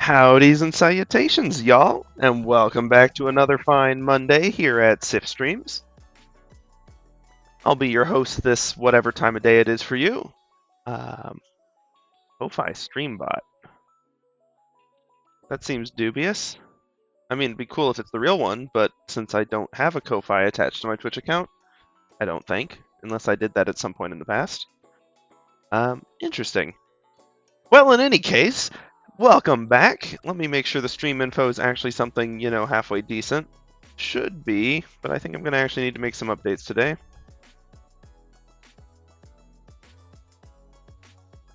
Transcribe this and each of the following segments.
Howdys and salutations, y'all, and welcome back to another fine Monday here at Sif Streams. I'll be your host this whatever time of day it is for you. Ko-Fi Streambot. That seems dubious. I mean, it'd be cool if it's the real one, but since I don't have a Ko-Fi attached to my Twitch account, I don't think, unless I did that at some point in the past. Interesting. Well, in any case, welcome back. Let me make sure the stream info is actually something, halfway decent. Should be, but I think I'm going to actually need to make some updates today.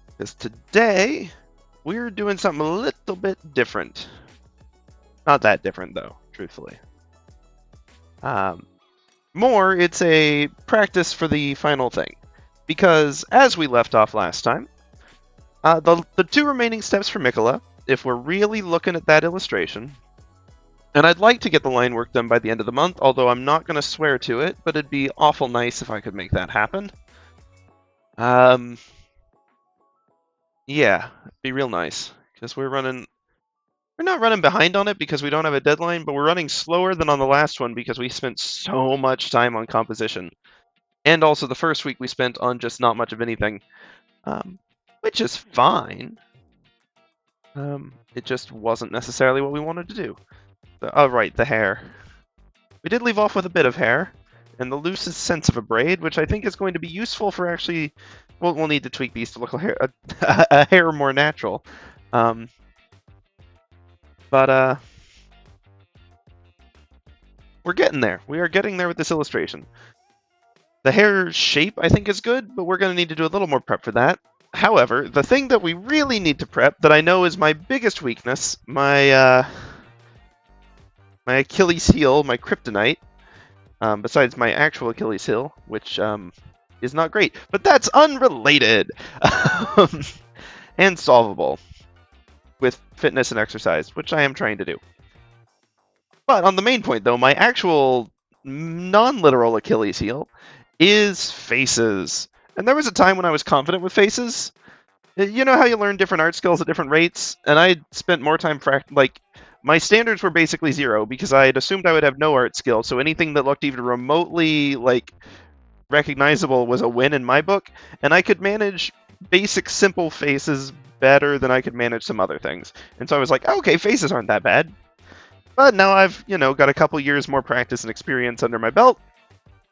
Because today, we're doing something a little bit different. Not that different, though, truthfully. More, it's a practice for the final thing. Because, as we left off last time, the two remaining steps for Miquella, if we're really looking at that illustration, and I'd like to get the line work done by the end of the month, although I'm not going to swear to it, but it'd be awful nice if I could make that happen. Yeah, it'd be real nice, because we're not running behind on it because we don't have a deadline, but we're running slower than on the last one because we spent so much time on composition. And also the first week we spent on just not much of anything, which is fine. It just wasn't necessarily what we wanted to do. Oh, right, the hair. We did leave off with a bit of hair, and the loosest sense of a braid, which I think is going to be useful for actually... Well, we'll need to tweak these to look a hair more natural. But we're getting there. We are getting there with this illustration. The hair shape, I think, is good, but we're going to need to do a little more prep for that. However, the thing that we really need to prep, that I know is my biggest weakness, my Achilles heel, my kryptonite, besides my actual Achilles heel, which is not great, but that's unrelated and solvable with fitness and exercise, which I am trying to do. But on the main point, though, my actual non-literal Achilles heel is faces. And there was a time when I was confident with faces. You know how you learn different art skills at different rates? And I spent more time my standards were basically 0 because I had assumed I would have no art skill, so anything that looked even remotely recognizable was a win in my book, and I could manage basic simple faces better than I could manage some other things. And so I was like, okay, faces aren't that bad. But now I've, got a couple years more practice and experience under my belt.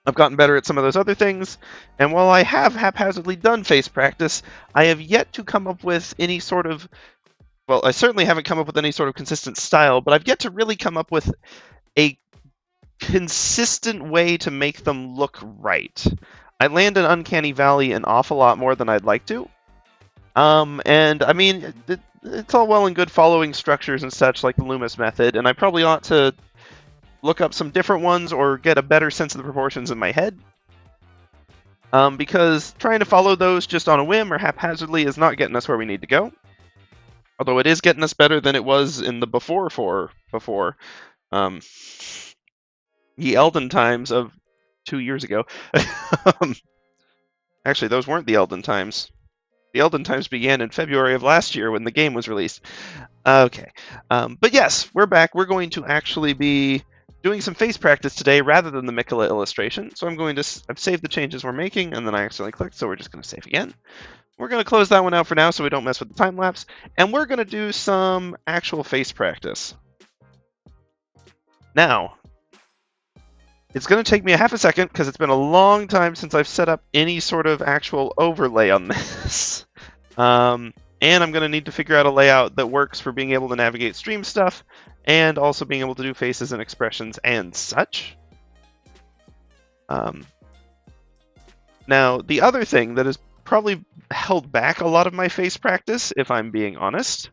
I've gotten better at some of those other things, and while I have haphazardly done face practice, I have yet to come up with any sort of... Well, I certainly haven't come up with any sort of consistent style, but I've yet to really come up with a consistent way to make them look right. I land in Uncanny Valley an awful lot more than I'd like to. And, I mean, it's all well and good following structures and such like the Loomis method, and I probably ought to look up some different ones or get a better sense of the proportions in my head. Because trying to follow those just on a whim or haphazardly is not getting us where we need to go. Although it is getting us better than it was in the before. Ye Elden times of 2 years ago. Actually, those weren't the Elden times. The Elden times began in February of last year when the game was released. Okay. But yes, we're back. We're going to actually be doing some face practice today rather than the Miquella illustration. So I've saved the changes we're making, and then I accidentally clicked, so we're just going to save again. We're going to close that one out for now so we don't mess with the time lapse, and we're going to do some actual face practice. Now, it's going to take me a half a second because it's been a long time since I've set up any sort of actual overlay on this. And I'm going to need to figure out a layout that works for being able to navigate stream stuff and also being able to do faces and expressions and such. Now, the other thing that has probably held back a lot of my face practice, if I'm being honest,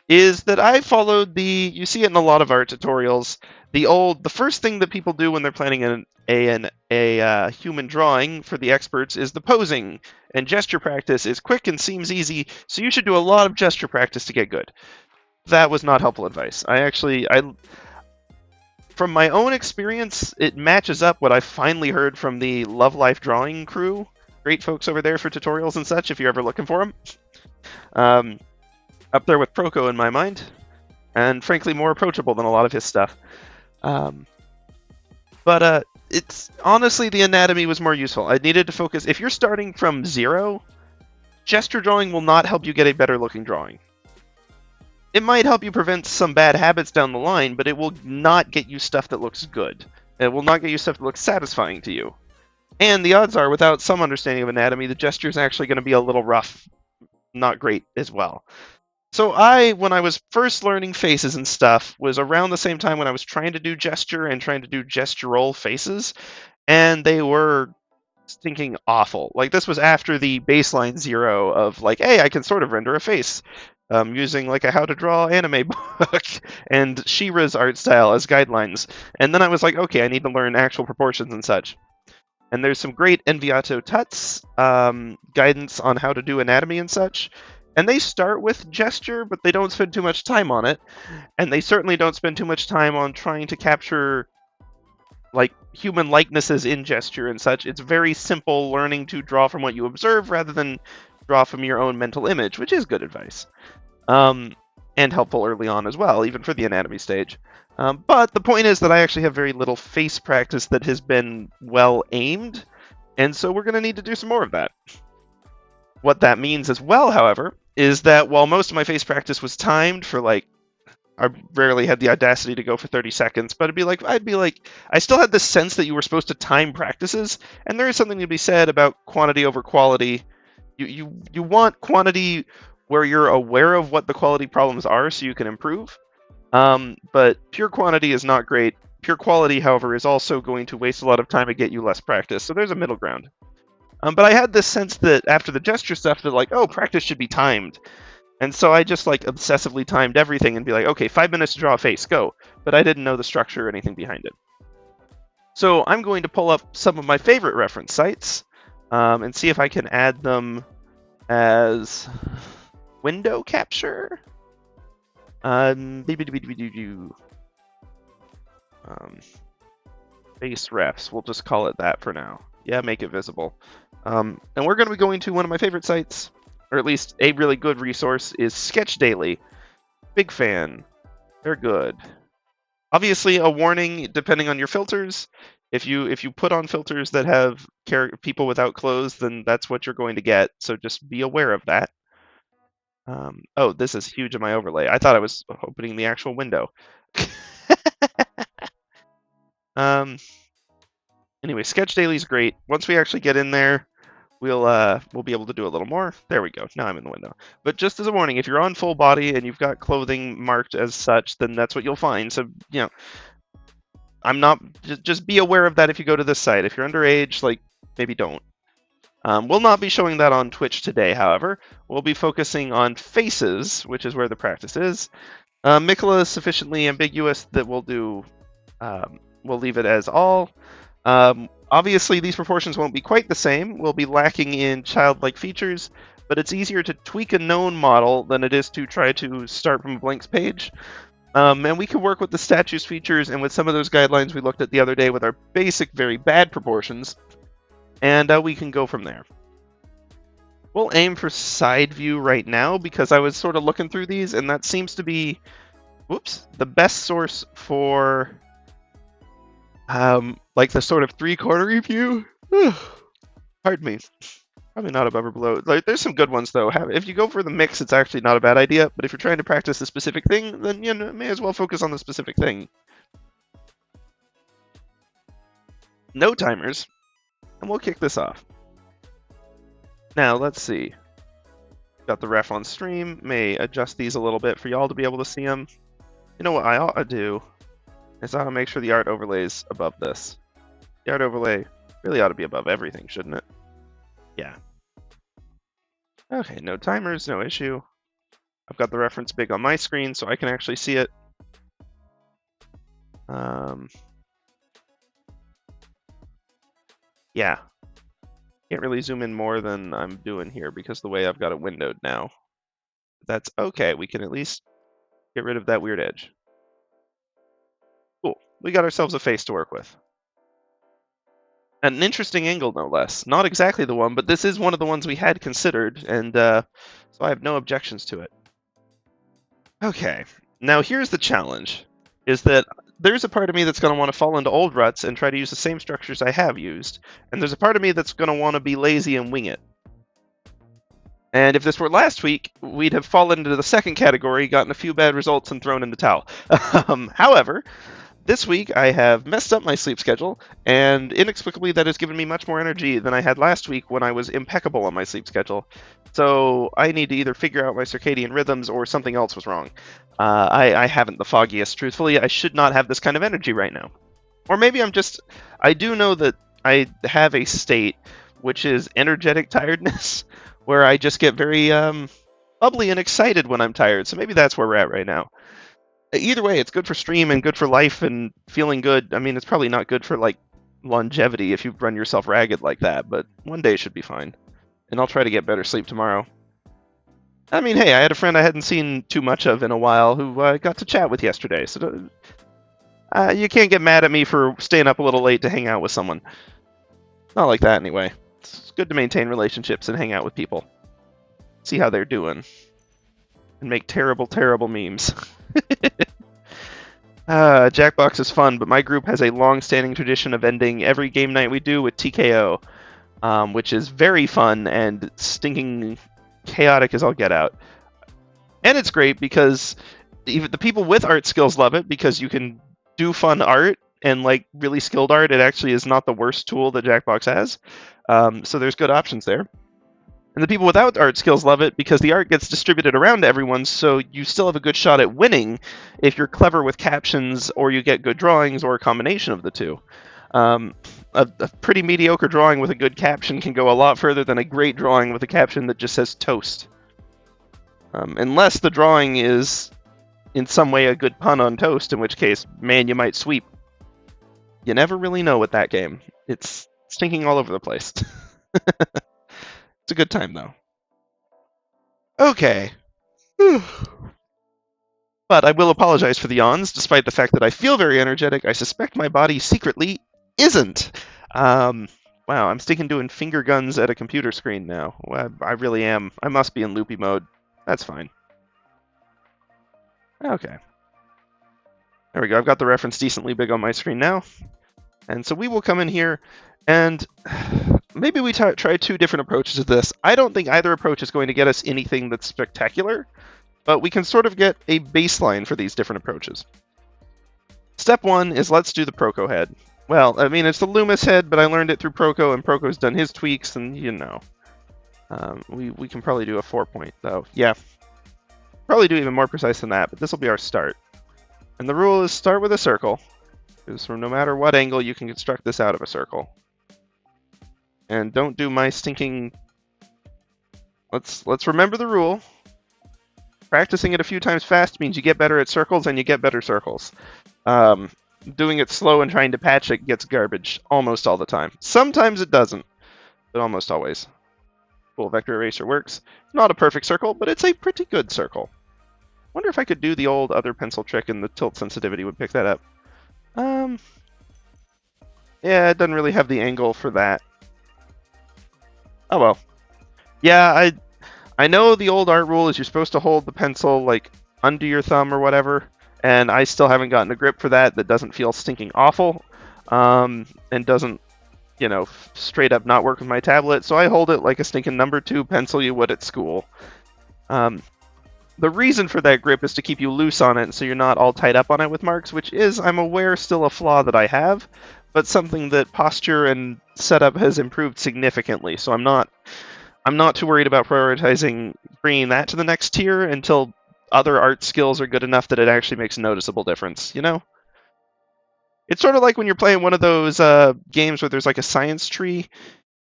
is that I followed you see it in a lot of art tutorials, the first thing that people do when they're planning a human drawing for the experts is the posing, and gesture practice is quick and seems easy, so you should do a lot of gesture practice to get good. That was not helpful advice. From my own experience, it matches up what I finally heard from the Love Life Drawing crew. Great folks over there for tutorials and such, if you're ever looking for them. Up there with Proco in my mind. and frankly more approachable than a lot of his stuff. But it's honestly the anatomy was more useful. I needed to focus. If you're starting from 0, gesture drawing will not help you get a better looking drawing. It might help you prevent some bad habits down the line, but it will not get you stuff that looks good. It will not get you stuff that looks satisfying to you. And the odds are, without some understanding of anatomy, the gesture is actually going to be a little rough, not great as well. So when I was first learning faces and stuff, was around the same time when I was trying to do gesture and trying to do gestural faces, and they were stinking awful. Like, this was after the baseline 0 of, like, hey, I can sort of render a face using, like, a how to draw anime book and She-Ra's art style as guidelines. And then I was like, okay, I need to learn actual proportions and such. And there's some great Enviato Tuts guidance on how to do anatomy and such. And they start with gesture, but they don't spend too much time on it. And they certainly don't spend too much time on trying to capture, like, human likenesses in gesture and such. It's very simple learning to draw from what you observe rather than draw from your own mental image, which is good advice. And helpful early on as well, even for the anatomy stage. But the point is that I actually have very little face practice that has been well aimed, and so we're going to need to do some more of that. What that means as well, however, is that while most of my face practice was timed for, like, I rarely had the audacity to go for 30 seconds, but I'd be like, I still had this sense that you were supposed to time practices, and there is something to be said about quantity over quality. You want quantity where you're aware of what the quality problems are so you can improve. But pure quantity is not great. Pure quality, however, is also going to waste a lot of time and get you less practice. So there's a middle ground. But I had this sense that after the gesture stuff that, like, oh, practice should be timed. And so I just, like, obsessively timed everything and be like, okay, 5 minutes to draw a face, go. But I didn't know the structure or anything behind it. So I'm going to pull up some of my favorite reference sites and see if I can add them as window capture. Face refs, we'll just call it that for now. Yeah, make it visible. And we're going to be going to one of my favorite sites, or at least a really good resource, is Sketch Daily. Big fan. They're good. Obviously, a warning depending on your filters. If you put on filters that have people without clothes, then that's what you're going to get. So just be aware of that. Oh, this is huge in my overlay. I thought I was opening the actual window. Anyway, Sketch Daily is great. Once we actually get in there, we'll be able to do a little more. There we go. Now I'm in the window. But just as a warning, if you're on full body and you've got clothing marked as such, then that's what you'll find. So, you know, I'm not... Just be aware of that if you go to this site. If you're underage, like, maybe don't. We'll not be showing that on Twitch today, however. We'll be focusing on faces, which is where the practice is. Miquella is sufficiently ambiguous that we'll leave it as all. Obviously, these proportions won't be quite the same. We'll be lacking in childlike features, but it's easier to tweak a known model than it is to try to start from a blank page. And we can work with the statues features and with some of those guidelines we looked at the other day with our basic, very bad proportions. And we can go from there. We'll aim for side view right now because I was sort of looking through these, and that seems to be, the best source for, like the sort of 3/4 view. Pardon me. Probably not above or below. Like, there's some good ones though. If you go for the mix, it's actually not a bad idea. But if you're trying to practice a specific thing, then you may as well focus on the specific thing. No timers. And we'll kick this off. Now, let's see. Got the ref on stream. May adjust these a little bit for y'all to be able to see them. You know what I ought to do is I ought to make sure the art overlay's above this. The art overlay really ought to be above everything, shouldn't it? Yeah. Okay, no timers, no issue. I've got the reference big on my screen so I can actually see it. Yeah. Can't really zoom in more than I'm doing here because the way I've got it windowed now. That's okay. We can at least get rid of that weird edge. Cool. We got ourselves a face to work with. An interesting angle, no less. Not exactly the one, but this is one of the ones we had considered, and so I have no objections to it. Okay. Now here's the challenge, is that there's a part of me that's going to want to fall into old ruts and try to use the same structures I have used, and there's a part of me that's going to want to be lazy and wing it. And if this were last week, we'd have fallen into the second category, gotten a few bad results, and thrown in the towel. However, this week I have messed up my sleep schedule, and inexplicably that has given me much more energy than I had last week when I was impeccable on my sleep schedule. So I need to either figure out my circadian rhythms or something else was wrong. I haven't the foggiest, truthfully. I should not have this kind of energy right now. Or maybe I do know that I have a state which is energetic tiredness, where I just get very bubbly and excited when I'm tired. So maybe that's where we're at right now. Either way, it's good for stream and good for life and feeling good. I mean, it's probably not good for like longevity if you run yourself ragged like that, but one day should be fine. And I'll try to get better sleep tomorrow. I mean, hey, I had a friend I hadn't seen too much of in a while who I got to chat with yesterday, so you can't get mad at me for staying up a little late to hang out with someone. Not like that, anyway. It's good to maintain relationships and hang out with people. See how they're doing. And make terrible, terrible memes. Jackbox is fun, but my group has a long-standing tradition of ending every game night we do with TKO, which is very fun and stinking chaotic as all get out. And it's great because even the people with art skills love it, because you can do fun art and like really skilled art. It actually is not the worst tool that Jackbox has. So there's good options there. And the people without art skills love it because the art gets distributed around to everyone, so you still have a good shot at winning if you're clever with captions or you get good drawings or a combination of the two. A pretty mediocre drawing with a good caption can go a lot further than a great drawing with a caption that just says toast. Unless the drawing is in some way a good pun on toast, in which case, man, you might sweep. You never really know with that game. It's stinking all over the place. It's a good time, though. Okay. But I will apologize for the yawns, despite the fact that I feel very energetic. I suspect my body secretly isn't. Wow, I'm sticking doing finger guns at a computer screen now. I really am. I must be in loopy mode. That's fine. Okay. There we go. I've got the reference decently big on my screen now. And so we will come in here and maybe we try two different approaches to this. I don't think either approach is going to get us anything that's spectacular, but we can sort of get a baseline for these different approaches. Step one is let's do the Proco head. Well, I mean, it's the Loomis head, but I learned it through Proco, and Proco's done his tweaks, and you know. We can probably do a 4-point, though. Yeah. Probably do even more precise than that, but this will be our start. And the rule is start with a circle, because from no matter what angle, you can construct this out of a circle. And don't do my stinking... Let's remember the rule. Practicing it a few times fast means you get better at circles, and you get better circles. Doing it slow and trying to patch it gets garbage almost all the time. Sometimes it doesn't, but almost always. Full vector eraser works. Not a perfect circle, but it's a pretty good circle. Wonder if I could do the old other pencil trick and the tilt sensitivity would pick that up. Yeah, it doesn't really have the angle for that. Oh well. Yeah, I know the old art rule is you're supposed to hold the pencil like under your thumb or whatever, and I still haven't gotten a grip for that doesn't feel stinking awful, and doesn't, you know, straight up not work with my tablet, so I hold it like a stinking number 2 pencil you would at school. The reason for that grip is to keep you loose on it so you're not all tied up on it with marks, which is, I'm aware, still a flaw that I have, but something that posture and setup has improved significantly, so I'm not too worried about prioritizing bringing that to the next tier until other art skills are good enough that it actually makes a noticeable difference, you know? It's sort of like when you're playing one of those games where there's like a science tree,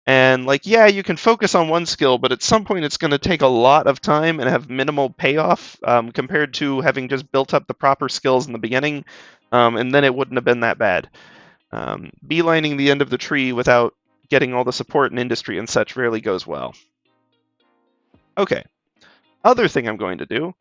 and like, yeah, you can focus on one skill, but at some point it's going to take a lot of time and have minimal payoff compared to having just built up the proper skills in the beginning, and then it wouldn't have been that bad. Beelining the end of the tree without getting all the support in industry and such rarely goes well. Okay, other thing I'm going to do,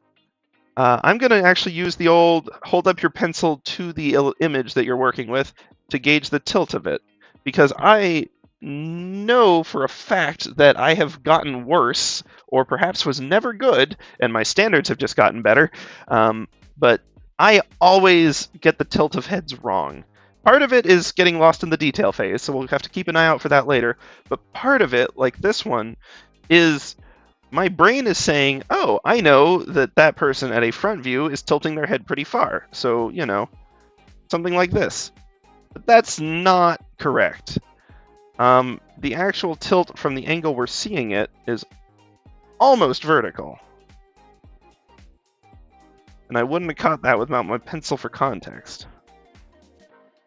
I'm going to actually use the old hold up your pencil to the image that you're working with to gauge the tilt of it, because I know for a fact that I have gotten worse, or perhaps was never good, and my standards have just gotten better, but I always get the tilt of heads wrong. Part of it is getting lost in the detail phase, so we'll have to keep an eye out for that later. But part of it, like this one, is my brain is saying, oh, I know that that person at a front view is tilting their head pretty far. So, you know, something like this. But that's not correct. The actual tilt from the angle we're seeing it is almost vertical. And I wouldn't have caught that without my pencil for context.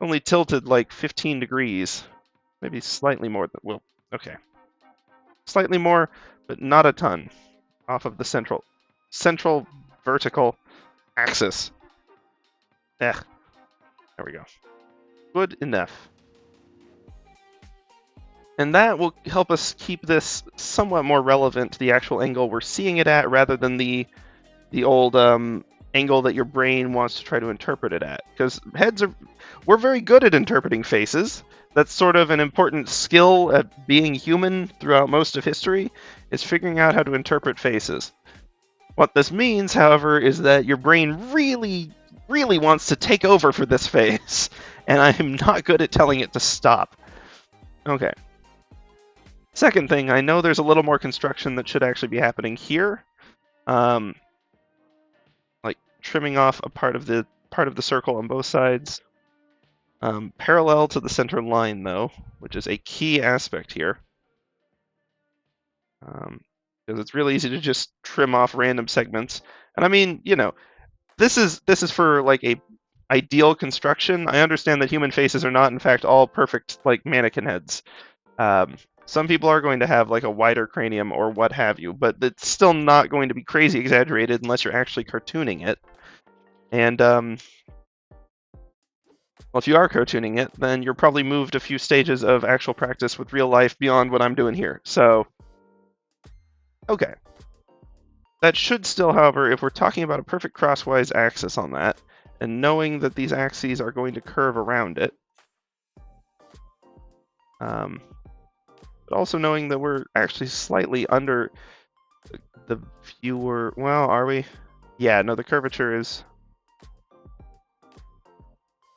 Only tilted like 15 degrees. Maybe slightly more than, well, okay. Slightly more, but not a ton. Off of the central vertical axis. There we go. Good enough. And that will help us keep this somewhat more relevant to the actual angle we're seeing it at, rather than the old angle that your brain wants to try to interpret it at. Because we're very good at interpreting faces. That's sort of an important skill at being human throughout most of history, is figuring out how to interpret faces. What this means, however, is that your brain really, really wants to take over for this face, and I am not good at telling it to stop. Okay. Second thing, I know there's a little more construction that should actually be happening here. Like trimming off a part of the circle on both sides. Parallel to the center line, though, which is a key aspect here. Because it's really easy to just trim off random segments. And I mean, you know, this is for like a ideal construction. I understand that human faces are not, in fact, all perfect like mannequin heads. Some people are going to have like a wider cranium or what have you, but it's still not going to be crazy exaggerated unless you're actually cartooning it. And well, if you are cartooning it, then you're probably moved a few stages of actual practice with real life beyond what I'm doing here. So, okay. That should still, however, if we're talking about a perfect crosswise axis on that, and knowing that these axes are going to curve around it, but also knowing that we're actually slightly under the viewer. Well, are we? Yeah, no, the curvature is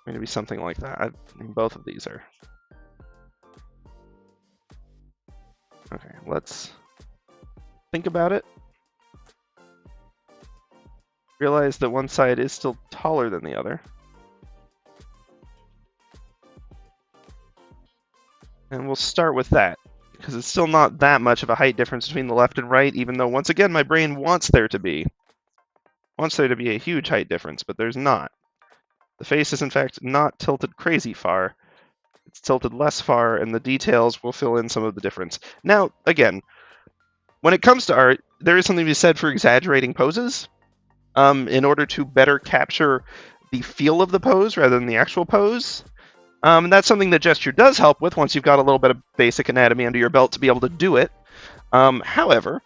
going to be something like that. I mean, both of these are. Okay, let's think about it. Realize that one side is still taller than the other. And we'll start with that, because it's still not that much of a height difference between the left and right, even though, once again, my brain wants there to be. Wants there to be a huge height difference, but there's not. The face is, in fact, not tilted crazy far. It's tilted less far, and the details will fill in some of the difference. Now, again, when it comes to art, there is something to be said for exaggerating poses in order to better capture the feel of the pose rather than the actual pose. And that's something that gesture does help with once you've got a little bit of basic anatomy under your belt to be able to do it. However,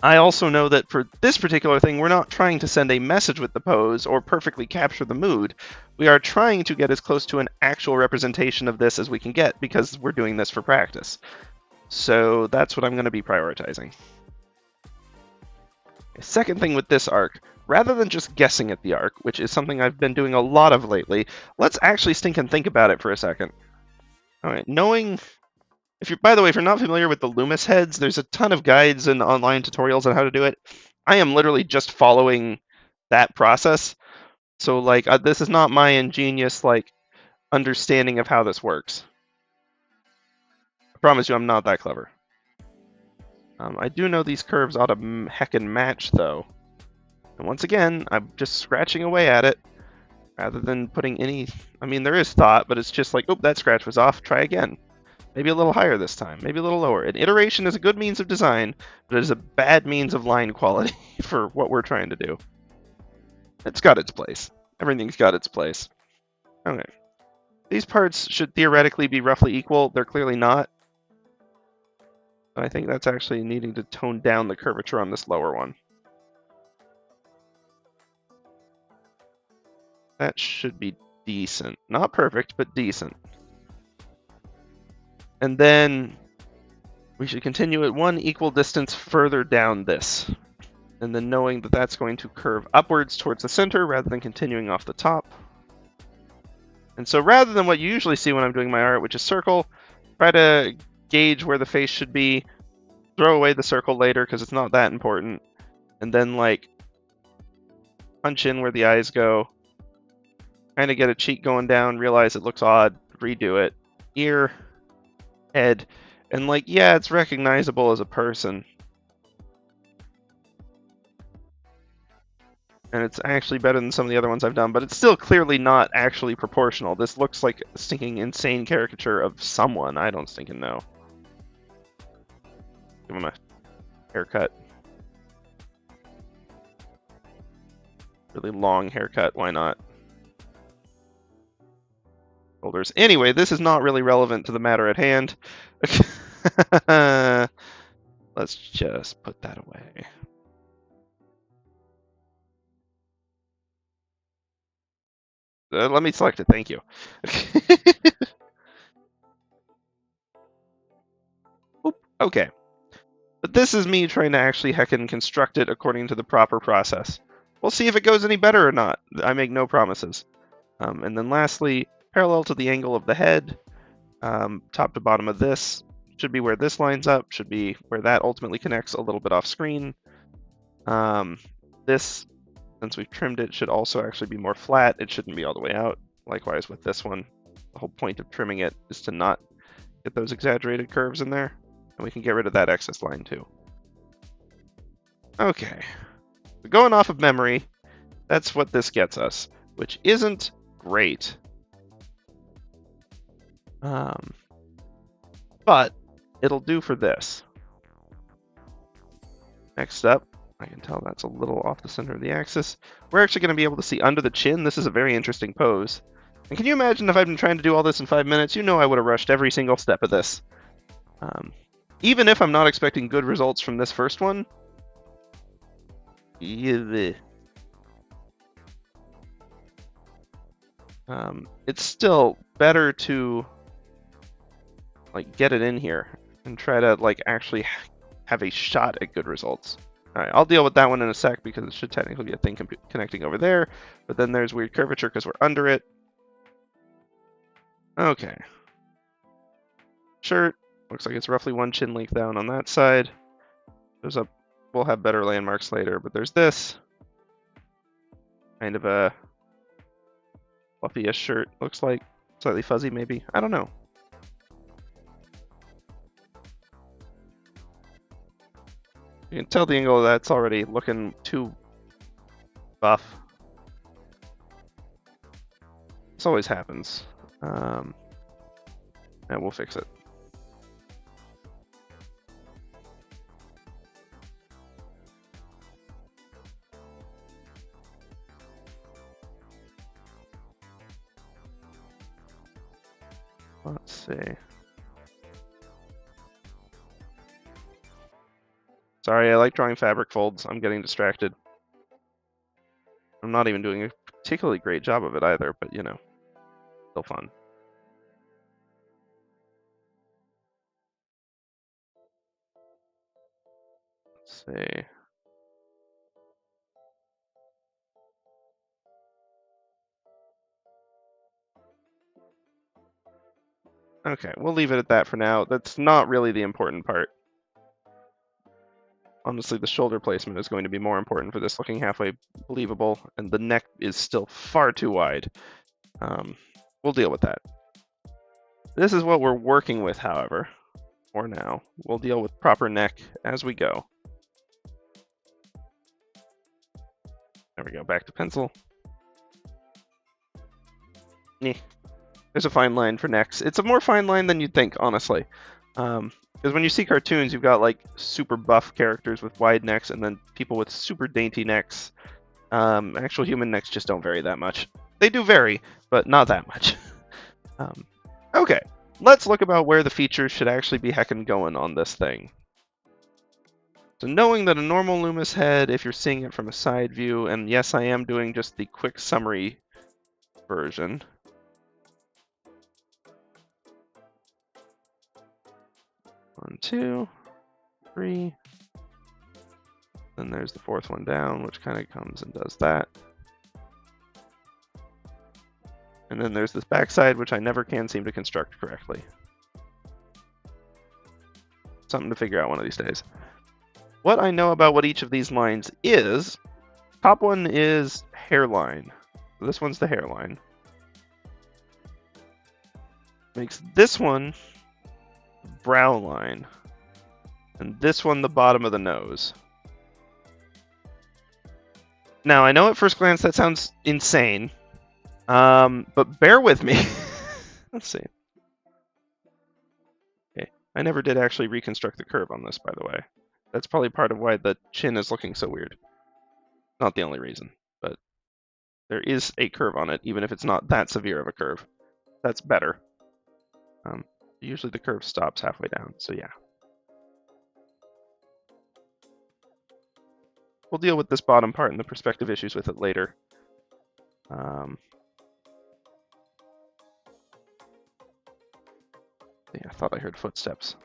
I also know that for this particular thing, we're not trying to send a message with the pose or perfectly capture the mood. We are trying to get as close to an actual representation of this as we can get, because we're doing this for practice. So that's what I'm going to be prioritizing. Second thing with this arc, rather than just guessing at the arc, which is something I've been doing a lot of lately, let's actually stink and think about it for a second. All right, knowing... By the way, if you're not familiar with the Loomis heads, there's a ton of guides and online tutorials on how to do it. I am literally just following that process. So, like, this is not my ingenious, like, understanding of how this works. I promise you I'm not that clever. I do know these curves ought to heckin' match, though. And once again, I'm just scratching away at it, rather than putting any... I mean, there is thought, but it's just like, oh, that scratch was off, try again. Maybe a little higher this time, maybe a little lower. An iteration is a good means of design, but it is a bad means of line quality for what we're trying to do. It's got its place. Everything's got its place. Okay. These parts should theoretically be roughly equal. They're clearly not. I think that's actually needing to tone down the curvature on this lower one. That should be decent. Not perfect, but decent. And then we should continue at one equal distance further down this. And then knowing that that's going to curve upwards towards the center rather than continuing off the top. And so rather than what you usually see when I'm doing my art, which is circle, try to gauge where the face should be, throw away the circle later because it's not that important, and then like punch in where the eyes go, kind of get a cheek going down, realize it looks odd, redo it, ear, head, and like, yeah, it's recognizable as a person. And it's actually better than some of the other ones I've done, but it's still clearly not actually proportional. This looks like a stinking insane caricature of someone. I don't stinking know. Give him a haircut. Really long haircut, why not? Shoulders. Anyway, this is not really relevant to the matter at hand. Let's just put that away. Let me select it, thank you. Oop, okay. But this is me trying to actually heckin' construct it according to the proper process. We'll see if it goes any better or not. I make no promises. And then lastly, parallel to the angle of the head, top to bottom of this, should be where this lines up, should be where that ultimately connects a little bit off screen. This, since we've trimmed it, should also actually be more flat. It shouldn't be all the way out. Likewise with this one. The whole point of trimming it is to not get those exaggerated curves in there. And we can get rid of that excess line too. Okay. So going off of memory, that's what this gets us, which isn't great. But it'll do for this. Next up, I can tell that's a little off the center of the axis. We're actually going to be able to see under the chin. This is a very interesting pose. And can you imagine if I'd been trying to do all this in 5 minutes? You know I would have rushed every single step of this. Even if I'm not expecting good results from this first one, it's still better to like get it in here and try to like actually have a shot at good results. All right, I'll deal with that one in a sec because it should technically be a thing connecting over there, but then there's weird curvature because we're under it. Okay. Shirt looks like it's roughly 1 chin length down on that side. There's a, we'll have better landmarks later, but there's this kind of a fluffy-ish shirt. Looks like slightly fuzzy, maybe. I don't know. You can tell the angle of that's already looking too buff. This always happens. And we'll fix it. Let's see. Sorry, I like drawing fabric folds. I'm getting distracted. I'm not even doing a particularly great job of it either, but you know, still fun. Let's see. Okay, we'll leave it at that for now. That's not really the important part. Honestly, the shoulder placement is going to be more important for this looking halfway believable, and the neck is still far too wide. We'll deal with that. This is what we're working with, however, for now. We'll deal with proper neck as we go. There we go, back to pencil. There's a fine line for necks. It's a more fine line than you'd think, honestly. Because when you see cartoons, you've got like super buff characters with wide necks and then people with super dainty necks. Actual human necks just don't vary that much. They do vary, but not that much. Okay, let's look about where the features should actually be heckin' going on this thing. So knowing that a normal Loomis head, if you're seeing it from a side view, and yes, I am doing just the quick summary version. 1, 2, 3. Then there's the fourth one down, which kind of comes and does that. And then there's this backside, which I never can seem to construct correctly. Something to figure out one of these days. What I know about what each of these lines is, top one is hairline. This one's the hairline. Makes this one brow line. And this one the bottom of the nose. Now, I know at first glance that sounds insane, but bear with me. Let's see. Okay, I never did actually reconstruct the curve on this, by the way. That's probably part of why the chin is looking so weird. Not the only reason, but there is a curve on it, even if it's not that severe of a curve. That's better. Usually the curve stops halfway down, so yeah. We'll deal with this bottom part and the perspective issues with it later. Yeah, I thought I heard footsteps.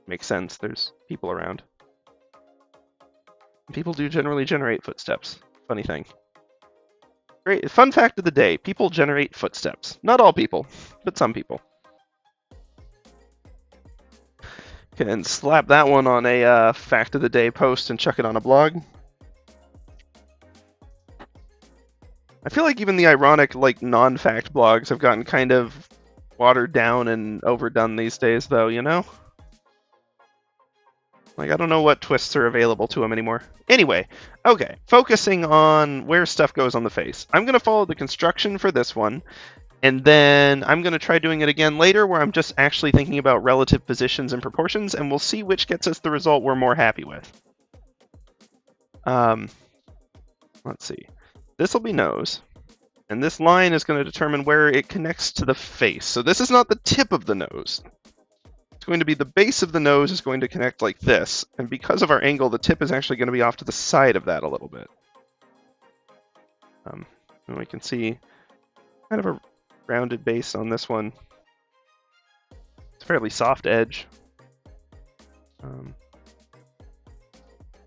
Makes sense, there's people around. People do generally generate footsteps. Funny thing. Great, fun fact of the day, people generate footsteps. Not all people, but some people. Can slap that one on a fact of the day post and chuck it on a blog. I feel like even the ironic, like, non-fact blogs have gotten kind of watered down and overdone these days, though, you know? Like, I don't know what twists are available to them anymore. Anyway, okay, focusing on where stuff goes on the face. I'm going to follow the construction for this one, and then I'm going to try doing it again later where I'm just actually thinking about relative positions and proportions, and we'll see which gets us the result we're more happy with. Let's see. This will be nose, and this line is going to determine where it connects to the face. So this is not the tip of the nose. It's going to be the base of the nose is going to connect like this, and because of our angle, the tip is actually going to be off to the side of that a little bit. And we can see kind of a rounded base on this one. It's a fairly soft edge.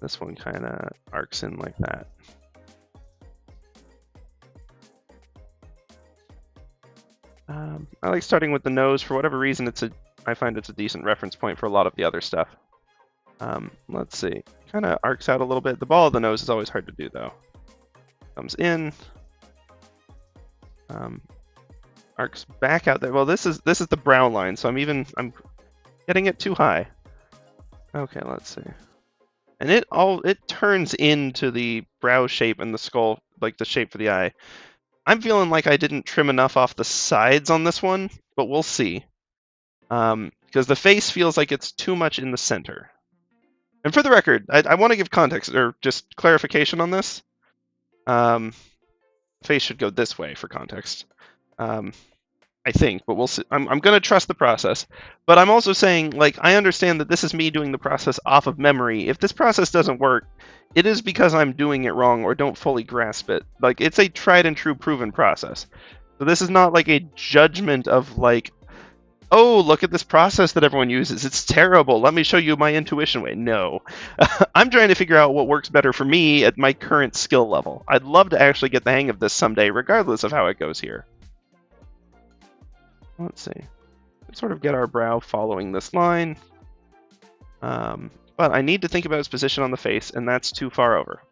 This one kind of arcs in like that. I like starting with the nose. For whatever reason, I find it's a decent reference point for a lot of the other stuff. Let's see. Kind of arcs out a little bit. The ball of the nose is always hard to do, though. Comes in. Arcs back out there. Well, this is the brow line, so I'm getting it too high. Okay, let's see. And it turns into the brow shape and the skull, like the shape for the eye. I'm feeling like I didn't trim enough off the sides on this one, but we'll see. Because the face feels like it's too much in the center. And for the record, I want to give context or just clarification on this. Face should go this way for context. I think, but we'll see. I'm going to trust the process. But I'm also saying, like, I understand that this is me doing the process off of memory. If this process doesn't work, it is because I'm doing it wrong or don't fully grasp it. Like, it's a tried and true proven process. So this is not like a judgment of, like, oh, look at this process that everyone uses. It's terrible. Let me show you my intuition way. No. I'm trying to figure out what works better for me at my current skill level. I'd love to actually get the hang of this someday, regardless of how it goes here. Let's see. Let's sort of get our brow following this line. But I need to think about its position on the face, and that's too far over.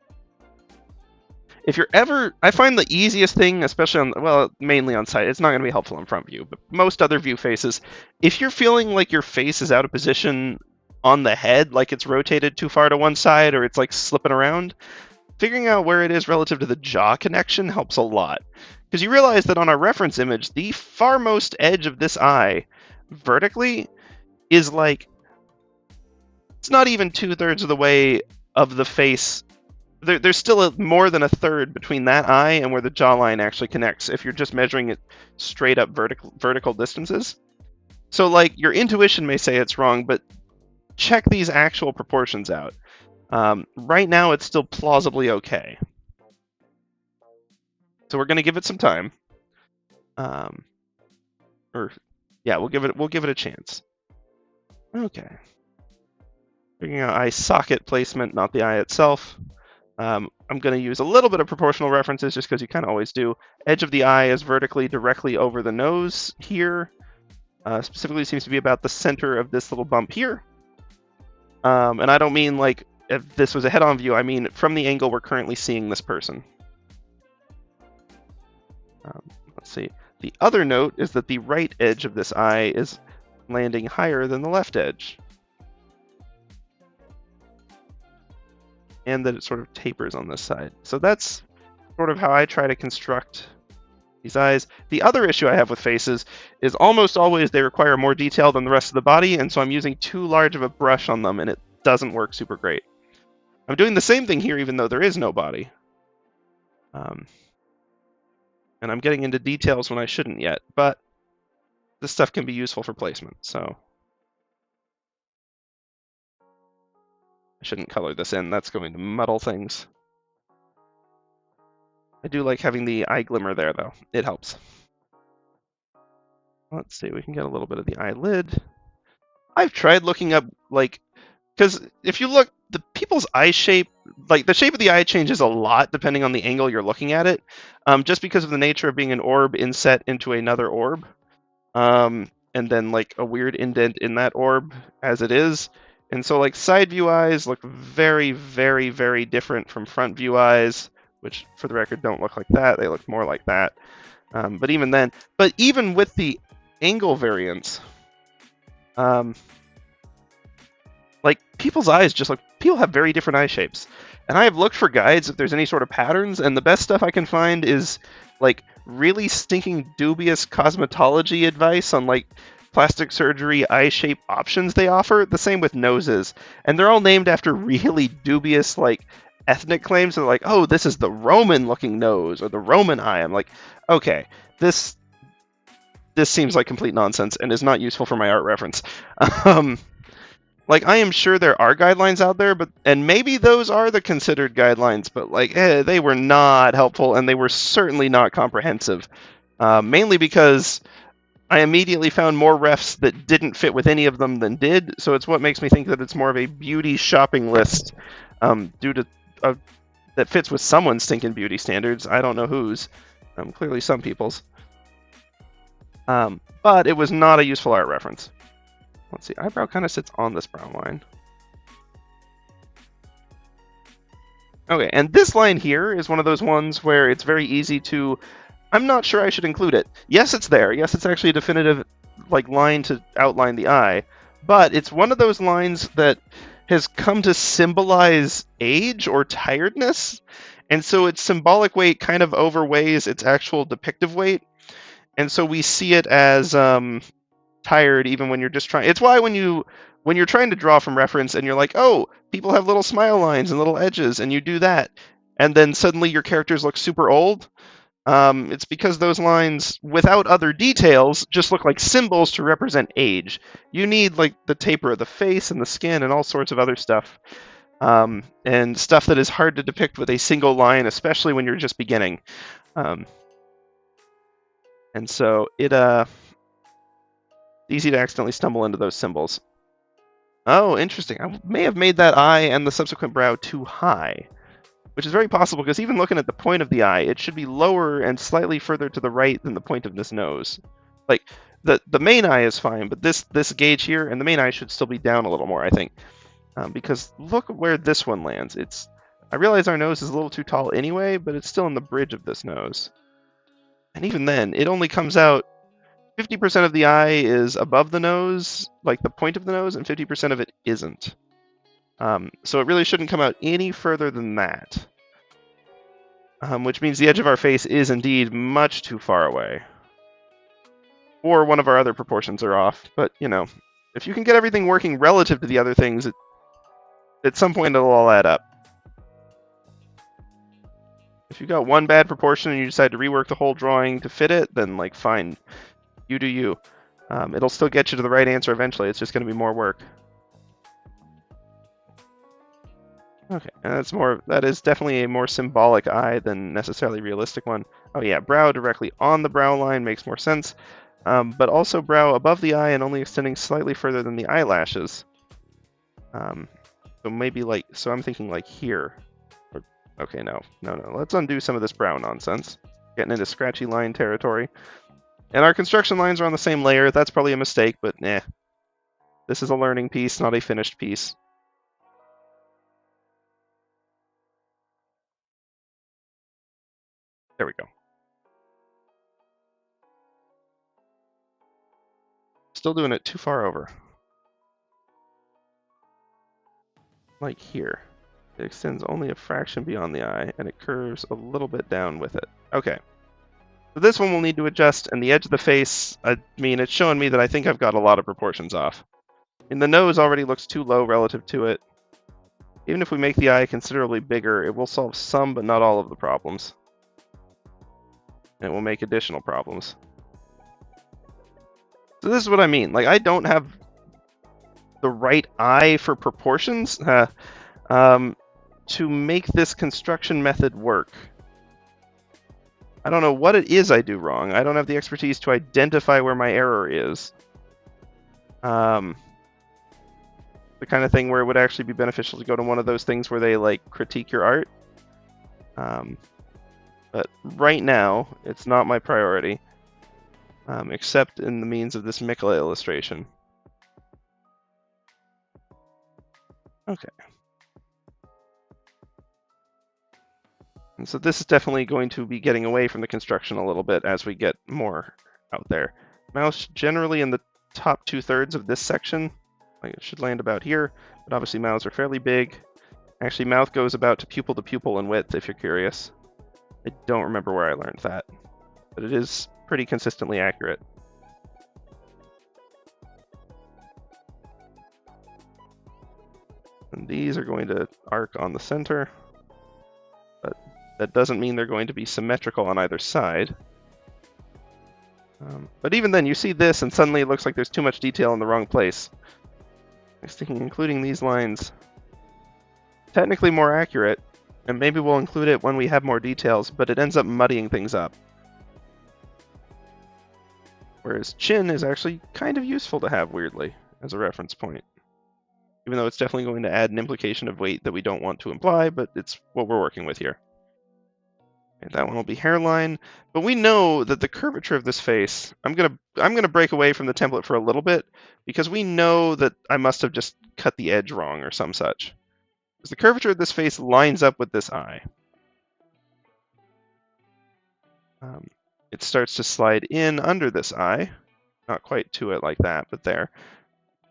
If you're ever... I find the easiest thing, especially on... Well, mainly on side. It's not going to be helpful in front view, but most other view faces, if you're feeling like your face is out of position on the head, like it's rotated too far to one side, or it's like slipping around, figuring out where it is relative to the jaw connection helps a lot. Because you realize that on our reference image, the farmost edge of this eye, vertically, is like... It's not even 2/3 of the way of the face. There's still more than a third between that eye and where the jawline actually connects, if you're just measuring it straight up vertical distances. So, like, your intuition may say it's wrong, but check these actual proportions out. Right now, it's still plausibly okay. So we're going to give it some time. We'll give it a chance. Okay. Figuring out eye socket placement, not the eye itself. I'm going to use a little bit of proportional references just because you kind of always do. Edge of the eye is vertically directly over the nose here. Specifically seems to be about the center of this little bump here. And I don't mean like if this was a head-on view, I mean from the angle we're currently seeing this person. Let's see. The other note is that the right edge of this eye is landing higher than the left edge. And that it sort of tapers on this side. So that's sort of how I try to construct these eyes. The other issue I have with faces is almost always they require more detail than the rest of the body, and so I'm using too large of a brush on them, and it doesn't work super great. I'm doing the same thing here, even though there is no body. And I'm getting into details when I shouldn't yet, but this stuff can be useful for placement, so I shouldn't color this in. That's going to muddle things. I do like having the eye glimmer there, though. It helps. Let's see, we can get a little bit of the eyelid. I've tried looking up, like, because if you look, the people's eye shape, like, the shape of the eye changes a lot depending on the angle you're looking at it, just because of the nature of being an orb inset into another orb, and then, like, a weird indent in that orb as it is. And so, like, side view eyes look very, very, very different from front view eyes, which, for the record, don't look like that. They look more like that. But even then, even with the angle variance, like, people's eyes just look, people have very different eye shapes. And I have looked for guides if there's any sort of patterns, and the best stuff I can find is, like, really stinking dubious cosmetology advice on, like, plastic surgery eye shape options they offer. The same with noses. And they're all named after really dubious, like, ethnic claims. They're like, oh, this is the Roman-looking nose, or the Roman eye. I'm like, okay, this seems like complete nonsense and is not useful for my art reference. Like, I am sure there are guidelines out there, and maybe those are the considered guidelines, but, like, they were not helpful, and they were certainly not comprehensive. Mainly because I immediately found more refs that didn't fit with any of them than did, so it's what makes me think that it's more of a beauty shopping list, due to that fits with someone's stinking beauty standards. I don't know whose. Clearly some people's. But it was not a useful art reference. Let's see, eyebrow kind of sits on this brown line. Okay, and this line here is one of those ones where it's very easy to... I'm not sure I should include it. Yes, it's there. Yes, it's actually a definitive, like, line to outline the eye. But it's one of those lines that has come to symbolize age or tiredness. And so its symbolic weight kind of overweighs its actual depictive weight. And so we see it as tired even when you're just trying. It's why when you're trying to draw from reference and you're like, oh, people have little smile lines and little edges, and you do that, and then suddenly your characters look super old. It's because those lines, without other details, just look like symbols to represent age. You need, like, the taper of the face and the skin and all sorts of other stuff. And stuff that is hard to depict with a single line, especially when you're just beginning. And so it's easy to accidentally stumble into those symbols. Oh, interesting. I may have made that eye and the subsequent brow too high, which is very possible because even looking at the point of the eye, it should be lower and slightly further to the right than the point of this nose. Like, the main eye is fine, but this gauge here and the main eye should still be down a little more, I think. Because look where this one lands. I realize our nose is a little too tall anyway, but it's still in the bridge of this nose. And even then, it only comes out 50% of the eye is above the nose, like the point of the nose, and 50% of it isn't. So it really shouldn't come out any further than that. Which means the edge of our face is indeed much too far away. Or one of our other proportions are off, but, you know, if you can get everything working relative to the other things, at some point it'll all add up. If you got one bad proportion and you decide to rework the whole drawing to fit it, then, like, fine. You do you. It'll still get you to the right answer eventually. It's just going to be more work. Okay, and that is definitely a more symbolic eye than necessarily realistic one. Oh yeah, brow directly on the brow line makes more sense. But also brow above the eye and only extending slightly further than the eyelashes. So maybe like, so I'm thinking like here. Okay, no. Let's undo some of this brown nonsense. Getting into scratchy line territory. And our construction lines are on the same layer. That's probably a mistake, but nah. This is a learning piece, not a finished piece. There we go. Still doing it too far over. Like here. It extends only a fraction beyond the eye, and it curves a little bit down with it. Okay. So this one will need to adjust, and the edge of the face, I mean, it's showing me that I think I've got a lot of proportions off. And the nose already looks too low relative to it. Even if we make the eye considerably bigger, it will solve some but not all of the problems. And it will make additional problems. So this is what I mean. Like, I don't have the right eye for proportions to make this construction method work. I don't know what it is I do wrong. I don't have the expertise to identify where my error is. The kind of thing where it would actually be beneficial to go to one of those things where they like critique your art. But right now, it's not my priority, except in the means of this Miquella illustration. Okay. And so this is definitely going to be getting away from the construction a little bit as we get more out there. Mouse generally in the top 2/3 of this section. Like it should land about here, but obviously mouths are fairly big. Actually, mouth goes about to pupil in width, if you're curious. I don't remember where I learned that, but it is pretty consistently accurate. And these are going to arc on the center, but that doesn't mean they're going to be symmetrical on either side. But even then, you see this, and suddenly it looks like there's too much detail in the wrong place. I was thinking including these lines, technically more accurate, and maybe we'll include it when we have more details, but it ends up muddying things up. Whereas chin is actually kind of useful to have, weirdly, as a reference point. Even though it's definitely going to add an implication of weight that we don't want to imply, but it's what we're working with here. And that one will be hairline, but we know that the curvature of this face, I'm gonna break away from the template for a little bit, because we know that I must have just cut the edge wrong or some such. Because the curvature of this face lines up with this eye. It starts to slide in under this eye, not quite to it like that, but there.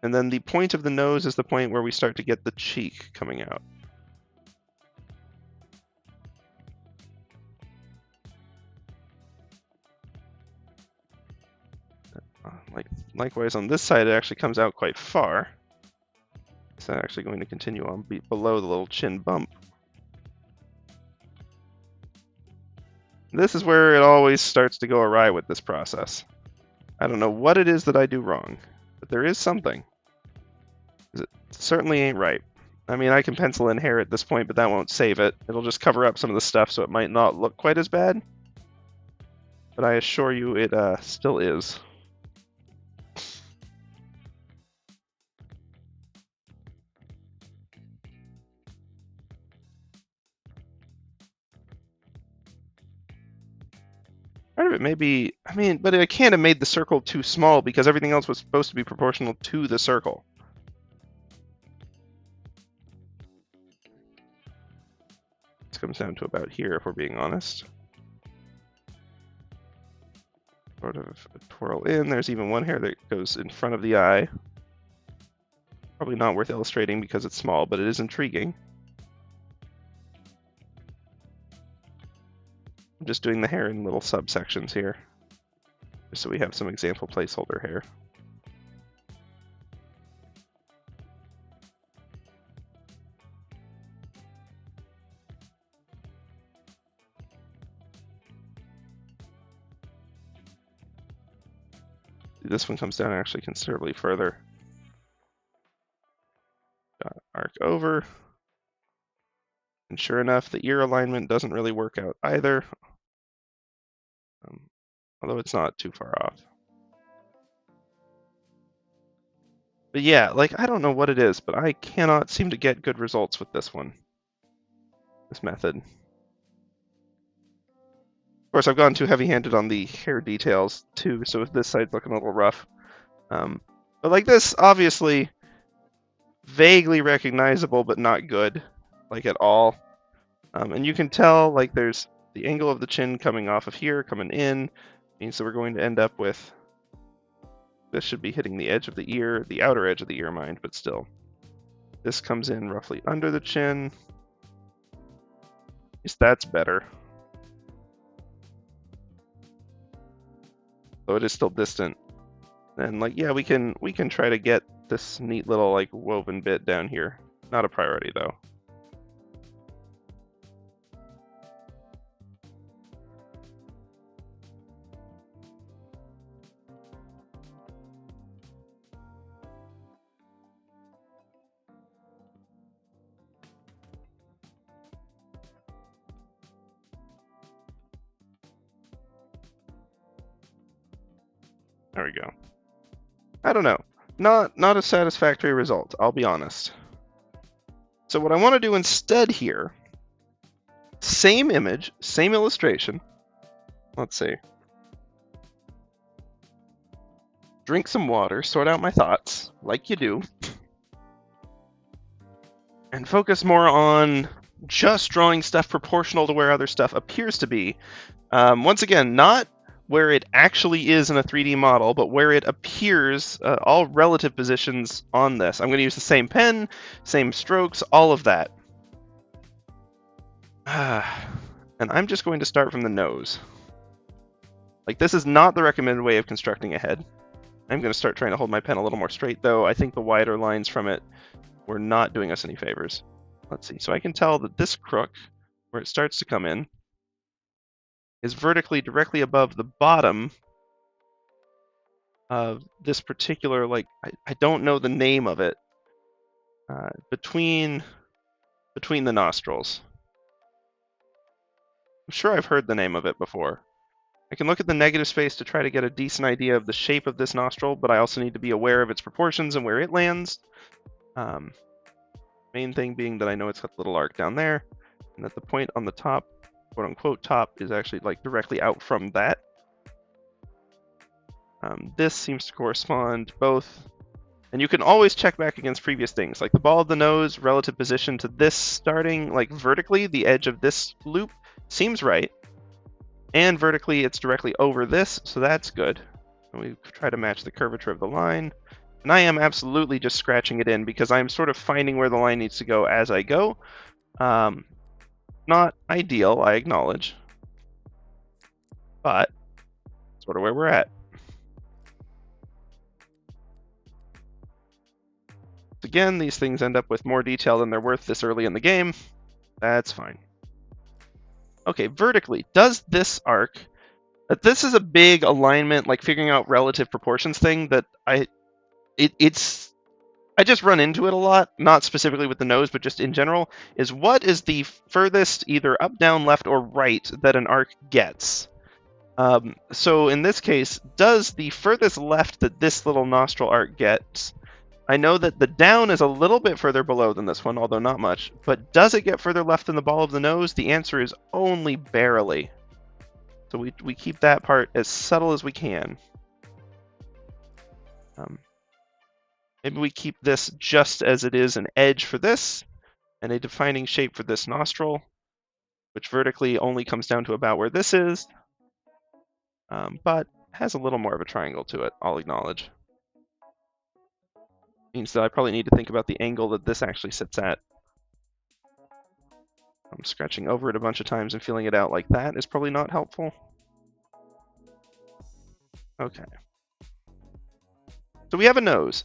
And then the point of the nose is the point where we start to get the cheek coming out. Likewise on this side, it actually comes out quite far. It's actually going to continue on below the little chin bump. This is where it always starts to go awry with this process. I don't know what it is that I do wrong, but there is something. It certainly ain't right. I mean, I can pencil in hair at this point, but that won't save it. It'll just cover up some of the stuff so it might not look quite as bad. But I assure you it still is. Part of it may be, I mean, but I can't have made the circle too small because everything else was supposed to be proportional to the circle. This comes down to about here, if we're being honest. Sort of a twirl in. There's even one hair that goes in front of the eye. Probably not worth illustrating because it's small, but it is intriguing. I'm just doing the hair in little subsections here, just so we have some example placeholder hair. This one comes down actually considerably further. Arc over. And sure enough, the ear alignment doesn't really work out either. Although it's not too far off. But yeah, like, I don't know what it is, but I cannot seem to get good results with this one. This method. Of course, I've gone too heavy-handed on the hair details, too, so this side's looking a little rough. But like this, obviously, vaguely recognizable, but not good, like at all. And you can tell, like, there's the angle of the chin coming off of here, coming in, means that we're going to end up with, this should be hitting the edge of the ear, the outer edge of the ear, mind, but still. This comes in roughly under the chin. At least that's better. Though it is still distant. And like, yeah, we can try to get this neat little like woven bit down here. Not a priority though. There we go. I don't know. Not a satisfactory result, I'll be honest. So what I want to do instead here, same image, same illustration. Let's see. Drink some water, sort out my thoughts, like you do. And focus more on just drawing stuff proportional to where other stuff appears to be. Once again, not where it actually is in a 3D model, but where it appears, all relative positions on this. I'm going to use the same pen, same strokes, all of that. And I'm just going to start from the nose. Like, this is not the recommended way of constructing a head. I'm going to start trying to hold my pen a little more straight, though. I think the wider lines from it were not doing us any favors. Let's see. So I can tell that this crook, where it starts to come in, is vertically directly above the bottom of this particular, like, I don't know the name of it, between the nostrils. I'm sure I've heard the name of it before. I can look at the negative space to try to get a decent idea of the shape of this nostril, but I also need to be aware of its proportions and where it lands. Main thing being that I know it's got a little arc down there, and that the point on the top, quote-unquote top, is actually like directly out from that. This seems to correspond both, and you can always check back against previous things, like the ball of the nose, relative position to this starting, like vertically, the edge of this loop seems right, and vertically it's directly over this, so that's good. And we try to match the curvature of the line, and I am absolutely just scratching it in because I'm sort of finding where the line needs to go as I go. Not ideal, I acknowledge, but sort of where we're at. Again, these things end up with more detail than they're worth this early in the game. That's fine. Okay, vertically, does this arc... This is a big alignment, like figuring out relative proportions thing that I just run into it a lot, not specifically with the nose, but just in general, is what is the furthest either up, down, left, or right that an arc gets? So in this case, does the furthest left that this little nostril arc gets... I know that the down is a little bit further below than this one, although not much. But does it get further left than the ball of the nose? The answer is only barely. So we keep that part as subtle as we can. Maybe we keep this just as it is an edge for this, and a defining shape for this nostril, which vertically only comes down to about where this is, but has a little more of a triangle to it, I'll acknowledge. Means that I probably need to think about the angle that this actually sits at. I'm scratching over it a bunch of times and feeling it out like that is probably not helpful. Okay. So we have a nose.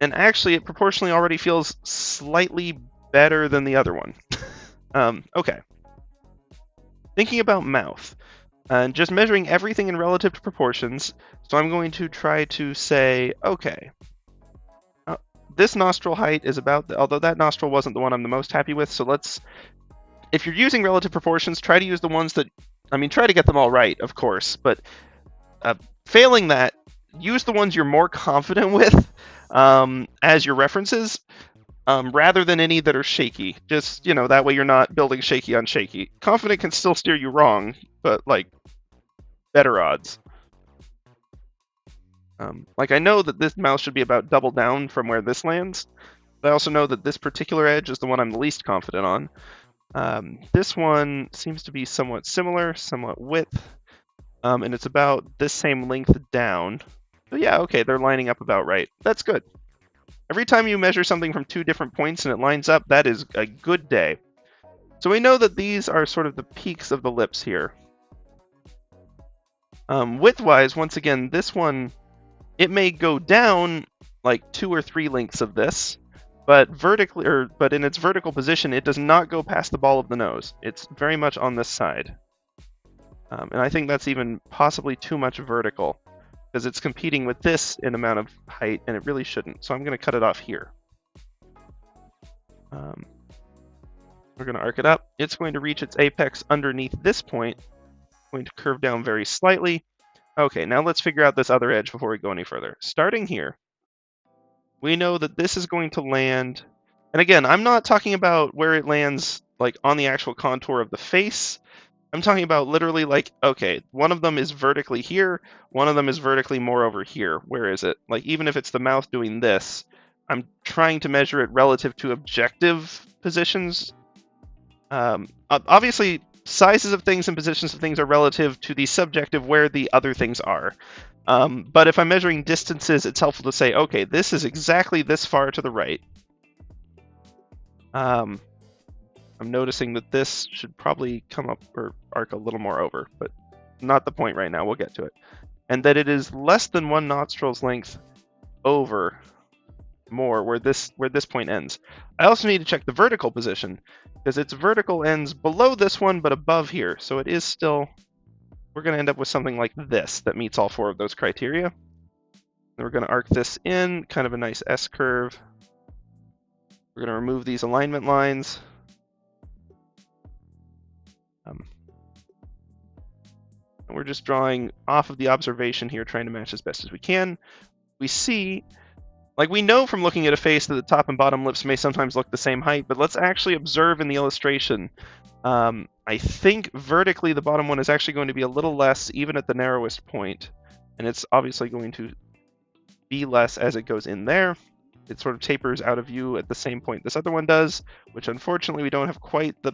And actually, it proportionally already feels slightly better than the other one. Okay. Thinking about mouth. And just measuring everything in relative to proportions. So I'm going to try to say, okay. This nostril height is about, although that nostril wasn't the one I'm the most happy with, so let's, if you're using relative proportions, try to use the ones that, I mean, try to get them all right, of course, but failing that, use the ones you're more confident with as your references, rather than any that are shaky. Just, that way you're not building shaky on shaky. Confident can still steer you wrong, but, like, better odds. Like, I know that this mouse should be about double down from where this lands, but I also know that this particular edge is the one I'm the least confident on. This one seems to be somewhat similar, somewhat width, and it's about this same length down. But yeah, okay, they're lining up about right. That's good. Every time you measure something from 2 different points and it lines up, that is a good day. So we know that these are sort of the peaks of the lips here. Width-wise, once again, this one, it may go down like 2 or 3 lengths of this, but but in its vertical position, it does not go past the ball of the nose. It's very much on this side. And I think that's even possibly too much vertical, because it's competing with this in amount of height, and it really shouldn't. So I'm going to cut it off here. We're going to arc it up. It's going to reach its apex underneath this point. Going to curve down very slightly. Okay, now let's figure out this other edge before we go any further. Starting here, we know that this is going to land, and again, I'm not talking about where it lands like on the actual contour of the face. I'm talking about literally like, okay, one of them is vertically here, one of them is vertically more over here. Where is it? Like, even if it's the mouth doing this, I'm trying to measure it relative to objective positions. Obviously, sizes of things and positions of things are relative to the subjective where the other things are. But if I'm measuring distances, it's helpful to say, okay, this is exactly this far to the right. I'm noticing that this should probably come up or arc a little more over, but not the point right now. We'll get to it. And that it is less than 1 nostril's length over more where this point ends. I also need to check the vertical position, because its vertical ends below this one but above here. So it is still, we're going to end up with something like this that meets all 4 of those criteria. And we're going to arc this in, kind of a nice S curve. We're going to remove these alignment lines. And we're just drawing off of the observation here, trying to match as best as we can. We see, like, we know from looking at a face that the top and bottom lips may sometimes look the same height, but let's actually observe in the illustration. I think vertically the bottom one is actually going to be a little less even at the narrowest point, and it's obviously going to be less as it goes in there. It sort of tapers out of view at the same point this other one does, which unfortunately we don't have quite the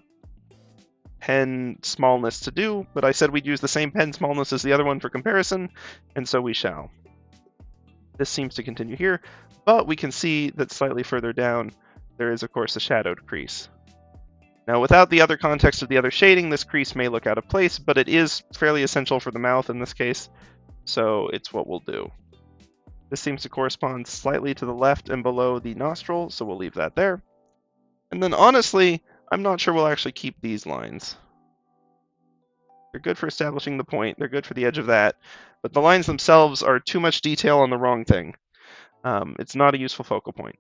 pen smallness to do, but I said we'd use the same pen smallness as the other one for comparison, and so we shall. This seems to continue here, but we can see that slightly further down there is, of course, a shadowed crease. Now, without the other context of the other shading, this crease may look out of place, but it is fairly essential for the mouth in this case, so it's what we'll do. This seems to correspond slightly to the left and below the nostril, so we'll leave that there. And then, honestly, I'm not sure we'll actually keep these lines. They're good for establishing the point, they're good for the edge of that, but the lines themselves are too much detail on the wrong thing. It's not a useful focal point.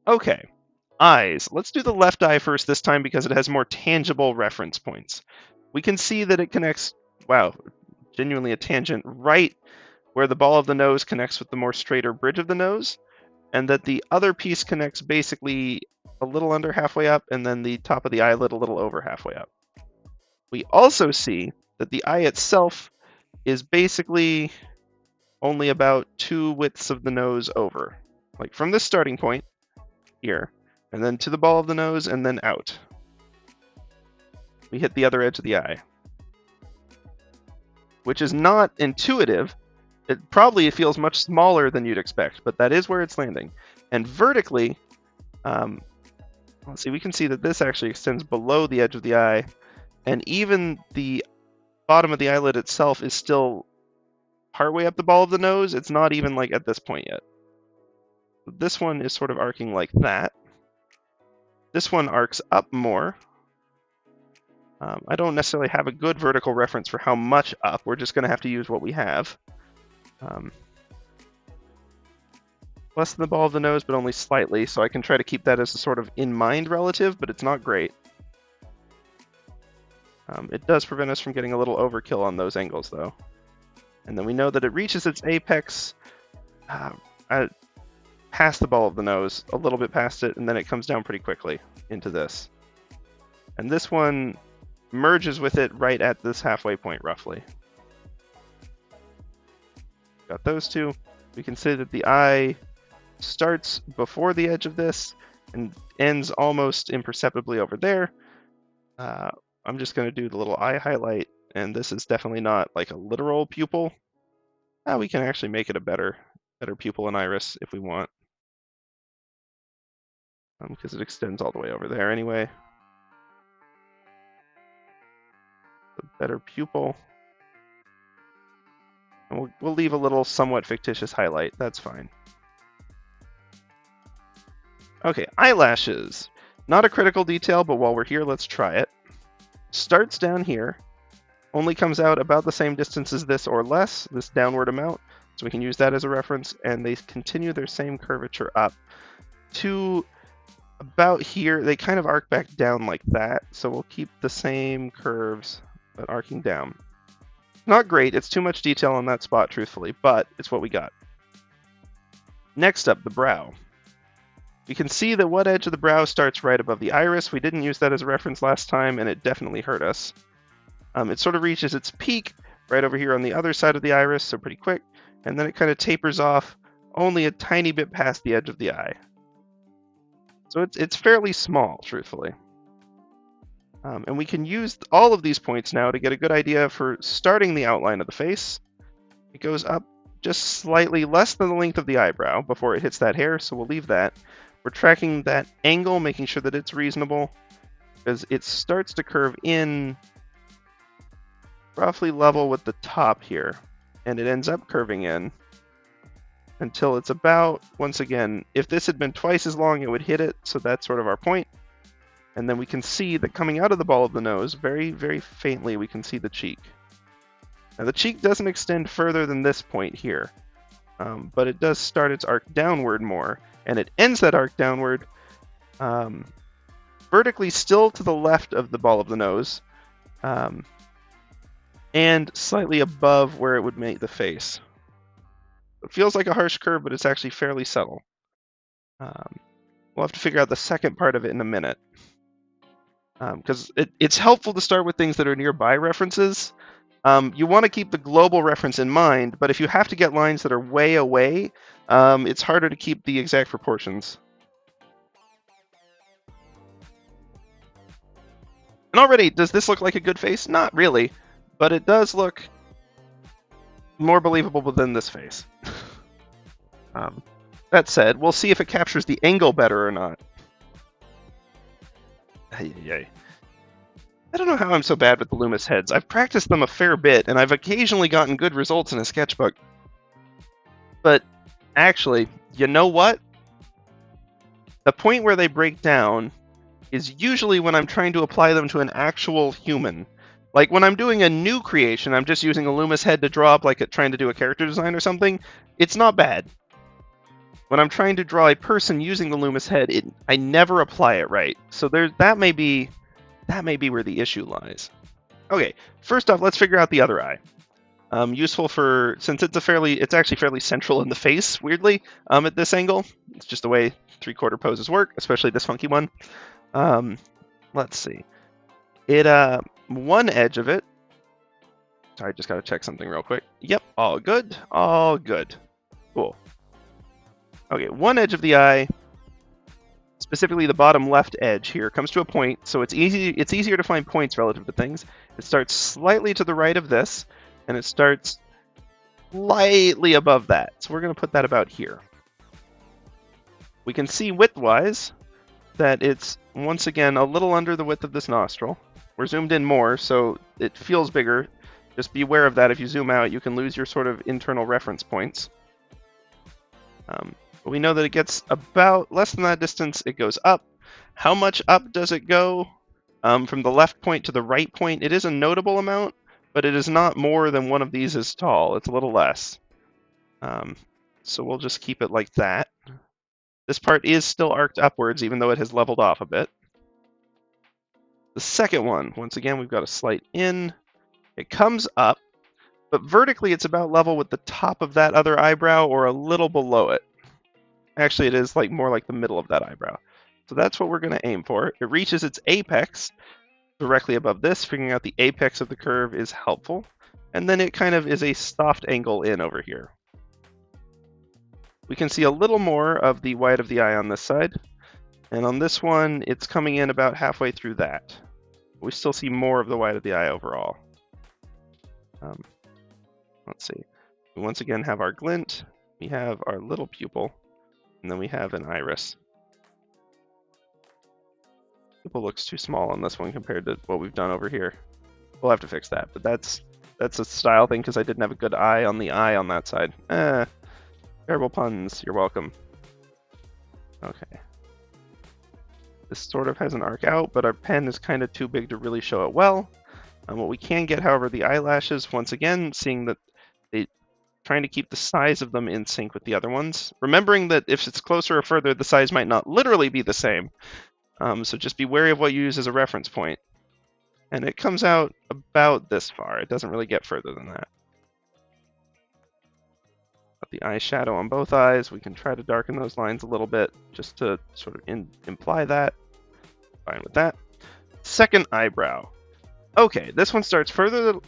Okay, eyes. Let's do the left eye first this time because it has more tangible reference points. We can see that it connects, wow, genuinely a tangent right where the ball of the nose connects with the more straighter bridge of the nose, and that the other piece connects basically a little under halfway up, and then the top of the eyelid a little over halfway up. We also see that the eye itself is basically only about 2 widths of the nose over. Like from this starting point here, and then to the ball of the nose, and then out. We hit the other edge of the eye. Which is not intuitive. It feels much smaller than you'd expect, but that is where it's landing. And vertically, let's see, we can see that this actually extends below the edge of the eye, and even the bottom of the eyelid itself is still partway up the ball of the nose. It's not even like at this point yet. This one is sort of arcing like that. This one arcs up more. I don't necessarily have a good vertical reference for how much up. We're just going to have to use what we have. Less than the ball of the nose, but only slightly, so I can try to keep that as a sort of in-mind relative, but it's not great. It does prevent us from getting a little overkill on those angles, though. And then we know that it reaches its apex past the ball of the nose, a little bit past it, and then it comes down pretty quickly into this. And this one merges with it right at this halfway point, roughly. Got those two. We can see that the eye starts before the edge of this and ends almost imperceptibly over there. I'm just going to do the little eye highlight, and this is definitely not like a literal pupil. We can actually make it a better pupil and iris if we want, because it extends all the way over there anyway. A better pupil. And we'll leave a little somewhat fictitious highlight. That's fine. Okay, eyelashes. Not a critical detail, but while we're here, let's try it. Starts down here, only comes out about the same distance as this or less, this downward amount, so we can use that as a reference, and they continue their same curvature up to about here. They kind of arc back down like that, so we'll keep the same curves, but arcing down. Not great, it's too much detail on that spot, truthfully, but it's what we got. Next up, the brow. You can see that what edge of the brow starts right above the iris. We didn't use that as a reference last time, and it definitely hurt us. It sort of reaches its peak right over here on the other side of the iris, so pretty quick, and then it kind of tapers off only a tiny bit past the edge of the eye. So it's fairly small, truthfully. And we can use all of these points now to get a good idea for starting the outline of the face. It goes up just slightly less than the length of the eyebrow before it hits that hair, so we'll leave that. We're tracking that angle, making sure that it's reasonable, because it starts to curve in roughly level with the top here, and it ends up curving in until it's about, once again, if this had been twice as long, it would hit it, so that's sort of our point. And then we can see that coming out of the ball of the nose, very, very faintly, we can see the cheek. Now, the cheek doesn't extend further than this point here, but it does start its arc downward more, and it ends that arc downward vertically still to the left of the ball of the nose, and slightly above where it would make the face. It feels like a harsh curve, but it's actually fairly subtle. We'll have to figure out the second part of it in a minute, because it's helpful to start with things that are nearby references. You want to keep the global reference in mind, but if you have to get lines that are way away, it's harder to keep the exact proportions. And already, does this look like a good face? Not really, but it does look more believable than this face. That said, we'll see if it captures the angle better or not. I don't know how I'm so bad with the Loomis heads. I've practiced them a fair bit, and I've occasionally gotten good results in a sketchbook. But actually, you know what? The point where they break down is usually when I'm trying to apply them to an actual human. Like when I'm doing a new creation, I'm just using a Loomis head to draw up like trying to do a character design or something. It's not bad. When I'm trying to draw a person using the Loomis head, I never apply it right. So that may be where the issue lies. Okay, first off, let's figure out the other eye. Useful since it's actually fairly central in the face, weirdly, at this angle. It's just the way three-quarter poses work, especially this funky one. Let's see. One edge of it. Sorry, just gotta check something real quick. Yep, all good, all good. Cool. Okay, one edge of the eye, specifically the bottom left edge here, comes to a point, so it's easier to find points relative to things. It starts slightly to the right of this, and it starts slightly above that. So we're going to put that about here. We can see width-wise that it's, once again, a little under the width of this nostril. We're zoomed in more, so it feels bigger. Just be aware of that. If you zoom out, you can lose your sort of internal reference points. But we know that it gets about less than that distance. It goes up. How much up does it go? From the left point to the right point, it is a notable amount, but it is not more than one of these is tall. It's a little less. So we'll just keep it like that. This part is still arced upwards, even though it has leveled off a bit. The second one, once again, we've got a slight in. It comes up, But vertically, it's about level with the top of that other eyebrow or a little below it. Actually, it is like more like the middle of that eyebrow. So that's what we're going to aim for. It reaches its apex directly above this. Figuring out the apex of the curve is helpful. And then it kind of is a soft angle in over here. We can see a little more of the white of the eye on this side. And on this one, it's coming in about halfway through that. We still see more of the white of the eye overall. Let's see. We once again have our glint. We have our little pupil. And then we have an iris. Pupil looks too small on this one compared to what we've done over here. We'll have to fix that. But that's a style thing because I didn't have a good eye on that side. Terrible puns. You're welcome. Okay. This sort of has an arc out, but our pen is kind of too big to really show it well. What we can get, however, the eyelashes, once again, seeing that trying to keep the size of them in sync with the other ones. Remembering that if it's closer or further, the size might not literally be the same. So just be wary of what you use as a reference point. And it comes out about this far. It doesn't really get further than that. Got the eyeshadow on both eyes. We can try to darken those lines a little bit just to sort of imply that. Fine with that. Second eyebrow. Okay, this one starts further.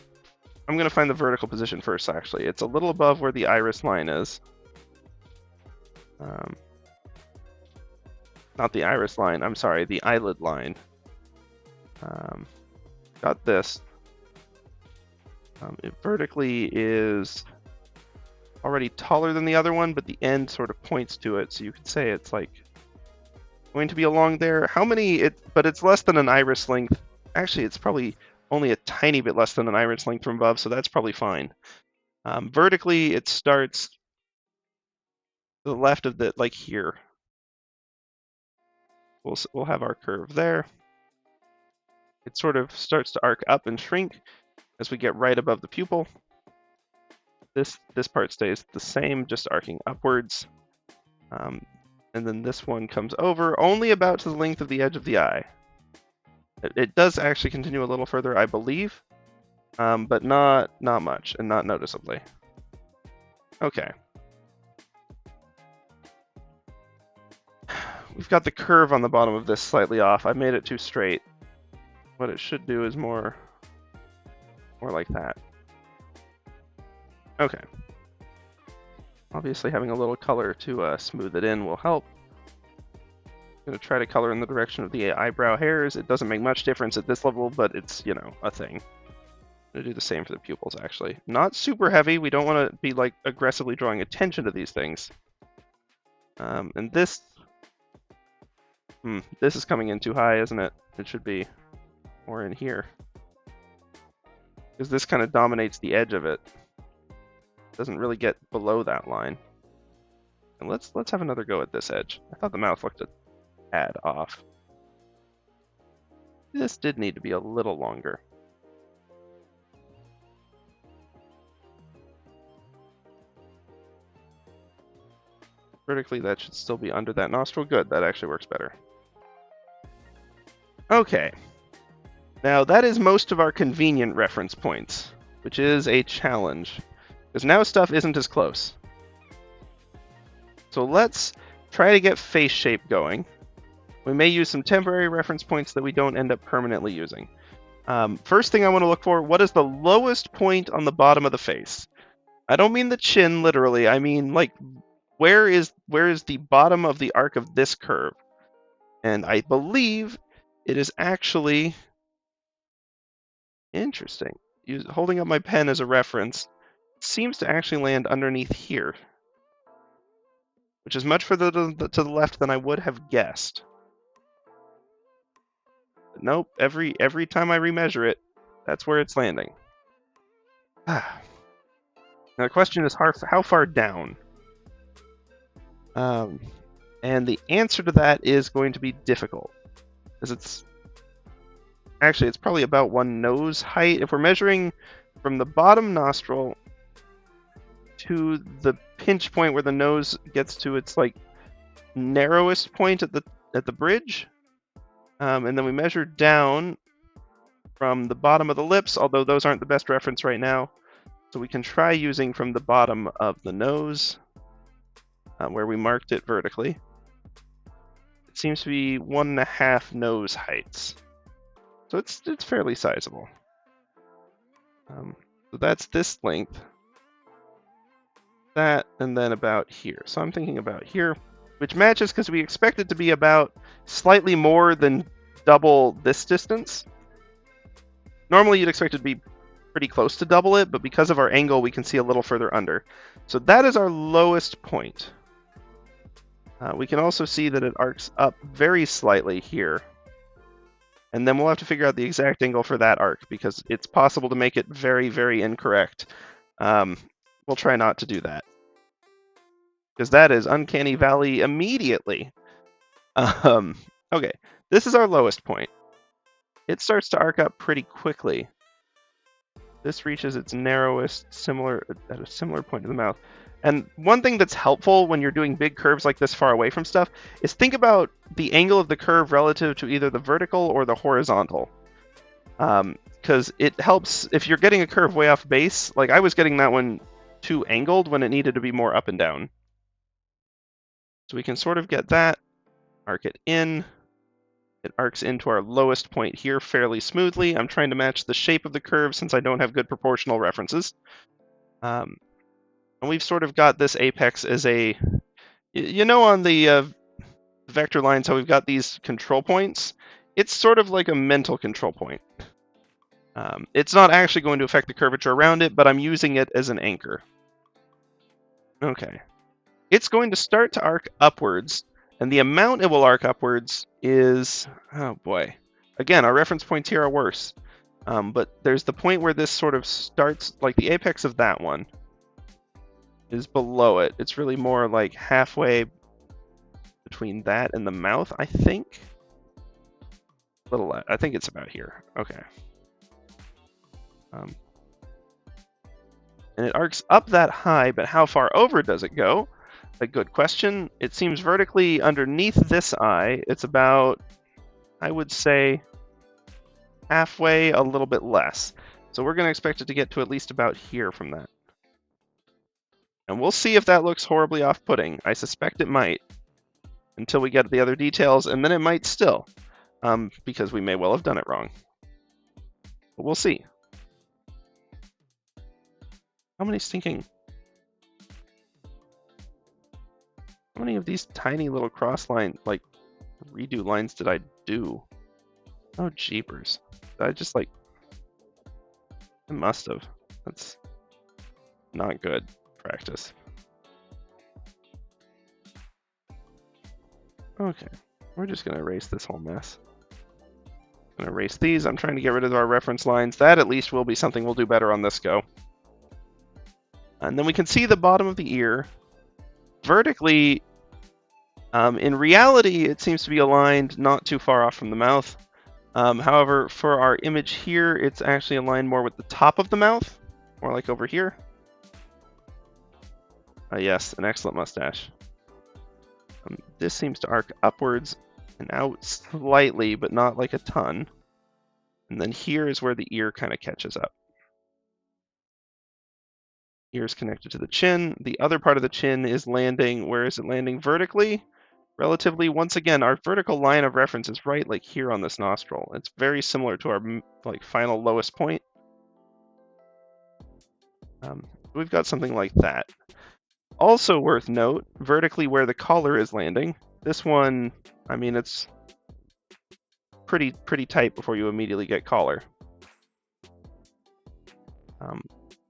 I'm going to find the vertical position first, actually. It's a little above where the iris line is. Not the iris line, I'm sorry, the eyelid line. Got this. It vertically is already taller than the other one, but the end sort of points to it, so you could say it's like going to be along there. How many? But it's less than an iris length. Actually, it's probably only a tiny bit less than an iris length from above, so that's probably fine. Vertically, it starts to the left of the, like here. We'll have our curve there. It sort of starts to arc up and shrink as we get right above the pupil. This part stays the same, just arcing upwards. And then this one comes over only about to the length of the edge of the eye. It does actually continue a little further, I believe, but not much and not noticeably. Okay. We've got the curve on the bottom of this slightly off. I made it too straight. What it should do is more like that. Okay. Obviously having a little color to smooth it in will help. I'm going to try to color in the direction of the eyebrow hairs. It doesn't make much difference at this level, but it's, you know, a thing. I'm going to do the same for the pupils, actually. Not super heavy. We don't want to be, like, aggressively drawing attention to these things. And this... this is coming in too high, isn't it? It should be more in here. Because this kind of dominates the edge of it. Doesn't really get below that line. And let's have another go at this edge. I thought the mouth looked a tad off. This did need to be a little longer. Vertically, that should still be under that nostril. Good, that actually works better. Okay. Now, that is most of our convenient reference points, which is a challenge. Because now stuff isn't as close. So let's try to get face shape going. We may use some temporary reference points that we don't end up permanently using. First thing I want to look for, what is the lowest point on the bottom of the face? I don't mean the chin, literally. I mean, like, where is the bottom of the arc of this curve? And I believe it is actually... Interesting. Holding up my pen as a reference, seems to actually land underneath here. Which is much further to the left than I would have guessed. But nope, every time I remeasure it, that's where it's landing. Now the question is how far down? And the answer to that is going to be difficult. Because it's probably about one nose height. If we're measuring from the bottom nostril to the pinch point where the nose gets to its like narrowest point at the bridge, and then we measure down from the bottom of the lips, although those aren't the best reference right now, So we can try using from the bottom of the nose, where we marked it vertically. It seems to be 1.5 nose heights. So it's fairly sizable. So that's this length. That, and then about here. So I'm thinking about here, which matches because we expect it to be about slightly more than double this distance. Normally you'd expect it to be pretty close to double it, but because of our angle, we can see a little further under. So that is our lowest point. We can also see that it arcs up very slightly here. And then we'll have to figure out the exact angle for that arc, because it's possible to make it very, very incorrect. We'll try not to do that, because that is Uncanny Valley immediately. Okay, this is our lowest point. It starts to arc up pretty quickly. This reaches its narrowest at a similar point in the mouth. And one thing that's helpful when you're doing big curves like this far away from stuff is think about the angle of the curve relative to either the vertical or the horizontal. Because it helps if you're getting a curve way off base. Like I was getting that one too angled when it needed to be more up and down. So we can sort of get that, arc it in. It arcs into our lowest point here fairly smoothly. I'm trying to match the shape of the curve since I don't have good proportional references. And we've sort of got this apex as a, on the vector lines how we've got these control points? It's sort of like a mental control point. It's not actually going to affect the curvature around it, but I'm using it as an anchor. Okay. It's going to start to arc upwards, and the amount it will arc upwards is, oh boy. Again, our reference points here are worse. But there's the point where this sort of starts, like the apex of that one is below it. It's really more like halfway between that and the mouth, I think. I think it's about here. Okay. And it arcs up that high, but how far over does it go? A good question. It seems vertically underneath this eye. It's about, I would say, halfway, a little bit less. So we're going to expect it to get to at least about here from that. And we'll see if that looks horribly off-putting. I suspect it might, until we get the other details, and then it might still, because we may well have done it wrong. But we'll see. How many of these tiny little cross line, like, redo lines did I do? Oh, jeepers. I just, I must have. That's not good practice. Okay, we're just going to erase this whole mess. I'm going to erase these. I'm trying to get rid of our reference lines. That at least will be something we'll do better on this go. And then we can see the bottom of the ear. Vertically, in reality, it seems to be aligned not too far off from the mouth. However, for our image here, it's actually aligned more with the top of the mouth, more like over here. Yes, an excellent mustache. This seems to arc upwards and out slightly, but not like a ton. And then here is where the ear kind of catches up. Ear is connected to the chin. The other part of the chin is landing. Where is it landing? Vertically? Relatively. Once again, our vertical line of reference is right like here on this nostril. It's very similar to our final lowest point. We've got something like that. Also worth note, vertically where the collar is landing. This one, I mean, it's pretty tight before you immediately get collar.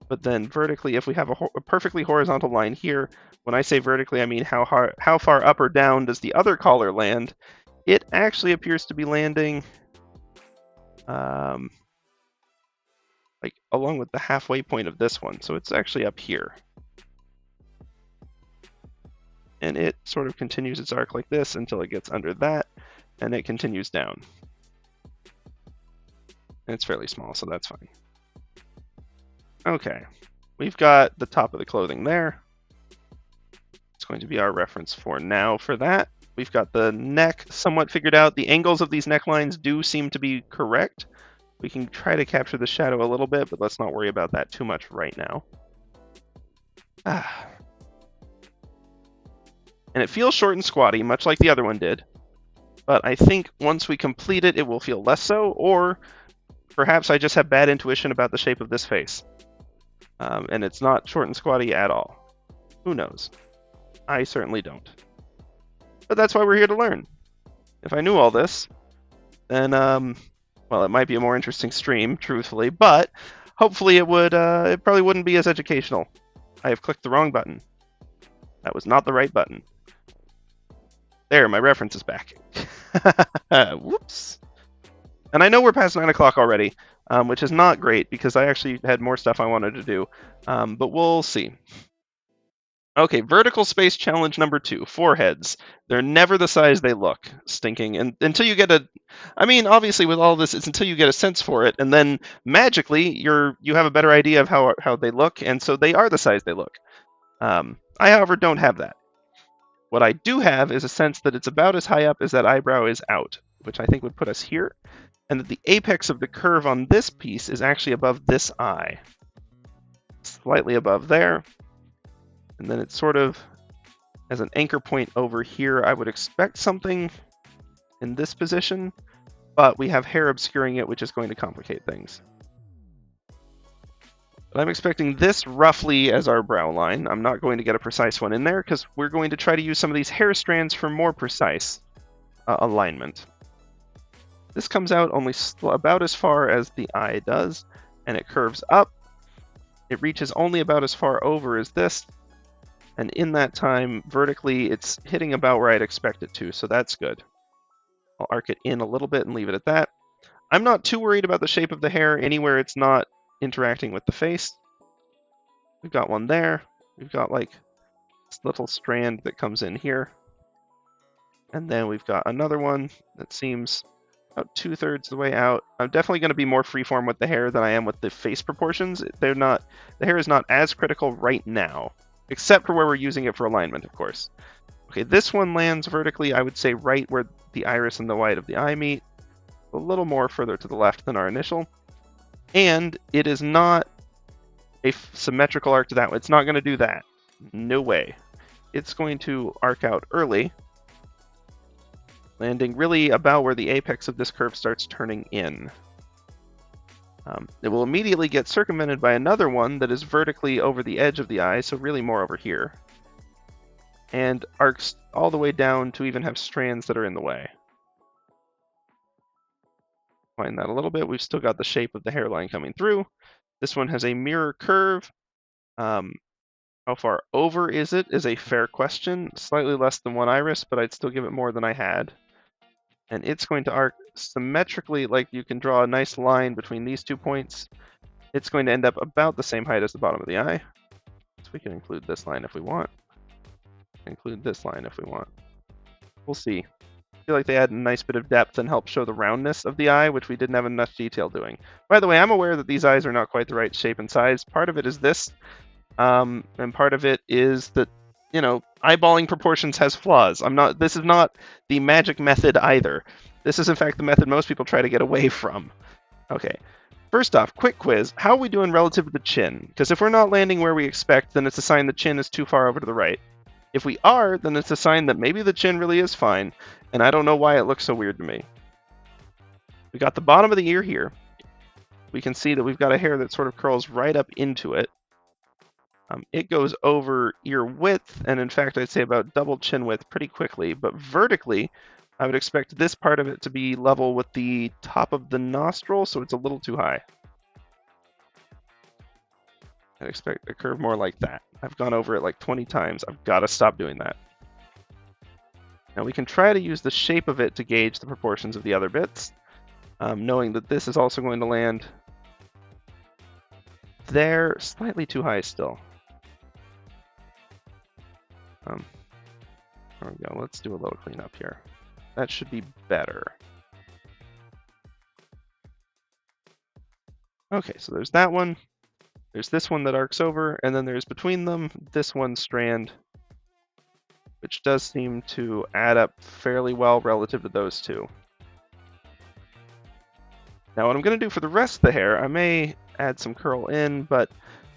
But then vertically, if we have a perfectly horizontal line here, when I say vertically, I mean how far up or down does the other collar land? It actually appears to be landing like along with the halfway point of this one. So it's actually up here. And it sort of continues its arc like this until it gets under that, and it continues down. And it's fairly small, so that's fine. Okay, we've got the top of the clothing there. It's going to be our reference for now for that. We've got the neck somewhat figured out. The angles of these necklines do seem to be correct. We can try to capture the shadow a little bit, but let's not worry about that too much right now. And it feels short and squatty, much like the other one did. But I think once we complete it, it will feel less so, or perhaps I just have bad intuition about the shape of this face. And it's not short and squatty at all. Who knows? I certainly don't. But that's why we're here to learn. If I knew all this, then, well, it might be a more interesting stream, truthfully, but hopefully it probably wouldn't be as educational. I have clicked the wrong button. That was not the right button. There, my reference is back. Whoops. And I know we're past 9 o'clock already, which is not great because I actually had more stuff I wanted to do, but we'll see. Okay, vertical space challenge number 2, foreheads. They're never the size they look, stinking. And until you get I mean, obviously with all this, it's until you get a sense for it, and then magically you have a better idea of how they look, and so they are the size they look. I, however, don't have that. What I do have is a sense that it's about as high up as that eyebrow is out, which I think would put us here, and that the apex of the curve on this piece is actually above this eye. Slightly above there. And then it's sort of as an anchor point over here. I would expect something in this position, but we have hair obscuring it, which is going to complicate things. But I'm expecting this roughly as our brow line. I'm not going to get a precise one in there because we're going to try to use some of these hair strands for more precise alignment. This comes out only about as far as the eye does, and it curves up. It reaches only about as far over as this, and in that time, vertically, it's hitting about where I'd expect it to, so that's good. I'll arc it in a little bit and leave it at that. I'm not too worried about the shape of the hair anywhere it's not interacting with the face. We've got one there. We've got like this little strand that comes in here. And then we've got another one that seems about 2/3 the way out. I'm definitely going to be more freeform with the hair than I am with the face proportions. The hair is not as critical right now, except for where we're using it for alignment, of course. Okay, this one lands vertically, I would say right where the iris and the white of the eye meet. A little more further to the left than our initial. And it is not a symmetrical arc to that one. It's not going to do that. No way. It's going to arc out early, landing really about where the apex of this curve starts turning in. It will immediately get circumvented by another one that is vertically over the edge of the eye, so really more over here, and arcs all the way down to even have strands that are in the way. Find that a little bit. We've still got the shape of the hairline coming through. This one has a mirror curve. How far over is it is a fair question. Slightly less than one iris, but I'd still give it more than I had. And it's going to arc symmetrically, like you can draw a nice line between these 2 points. It's going to end up about the same height as the bottom of the eye. So we can include this line if we want. Include this line if we want. We'll see. I feel like they add a nice bit of depth and help show the roundness of the eye, which we didn't have enough detail doing. By the way, I'm aware that these eyes are not quite the right shape and size. Part of it is this, and part of it is that, you know, eyeballing proportions has flaws. This is not the magic method either. This is, in fact, the method most people try to get away from. Okay. First off, quick quiz. How are we doing relative to the chin? Because if we're not landing where we expect, then it's a sign the chin is too far over to the right. If we are, then it's a sign that maybe the chin really is fine, and I don't know why it looks so weird to me. We got the bottom of the ear here. We can see that we've got a hair that sort of curls right up into it. It goes over ear width, and in fact, I'd say about double chin width pretty quickly. But vertically, I would expect this part of it to be level with the top of the nostril, so it's a little too high. I'd expect a curve more like that. I've gone over it like 20 times. I've got to stop doing that. Now we can try to use the shape of it to gauge the proportions of the other bits, knowing that this is also going to land there, slightly too high still. There we go. Let's do a little cleanup here. That should be better. Okay, so there's that one. There's this one that arcs over, and then there's between them this one strand, which does seem to add up fairly well relative to those two. Now what I'm going to do for the rest of the hair, I may add some curl in, but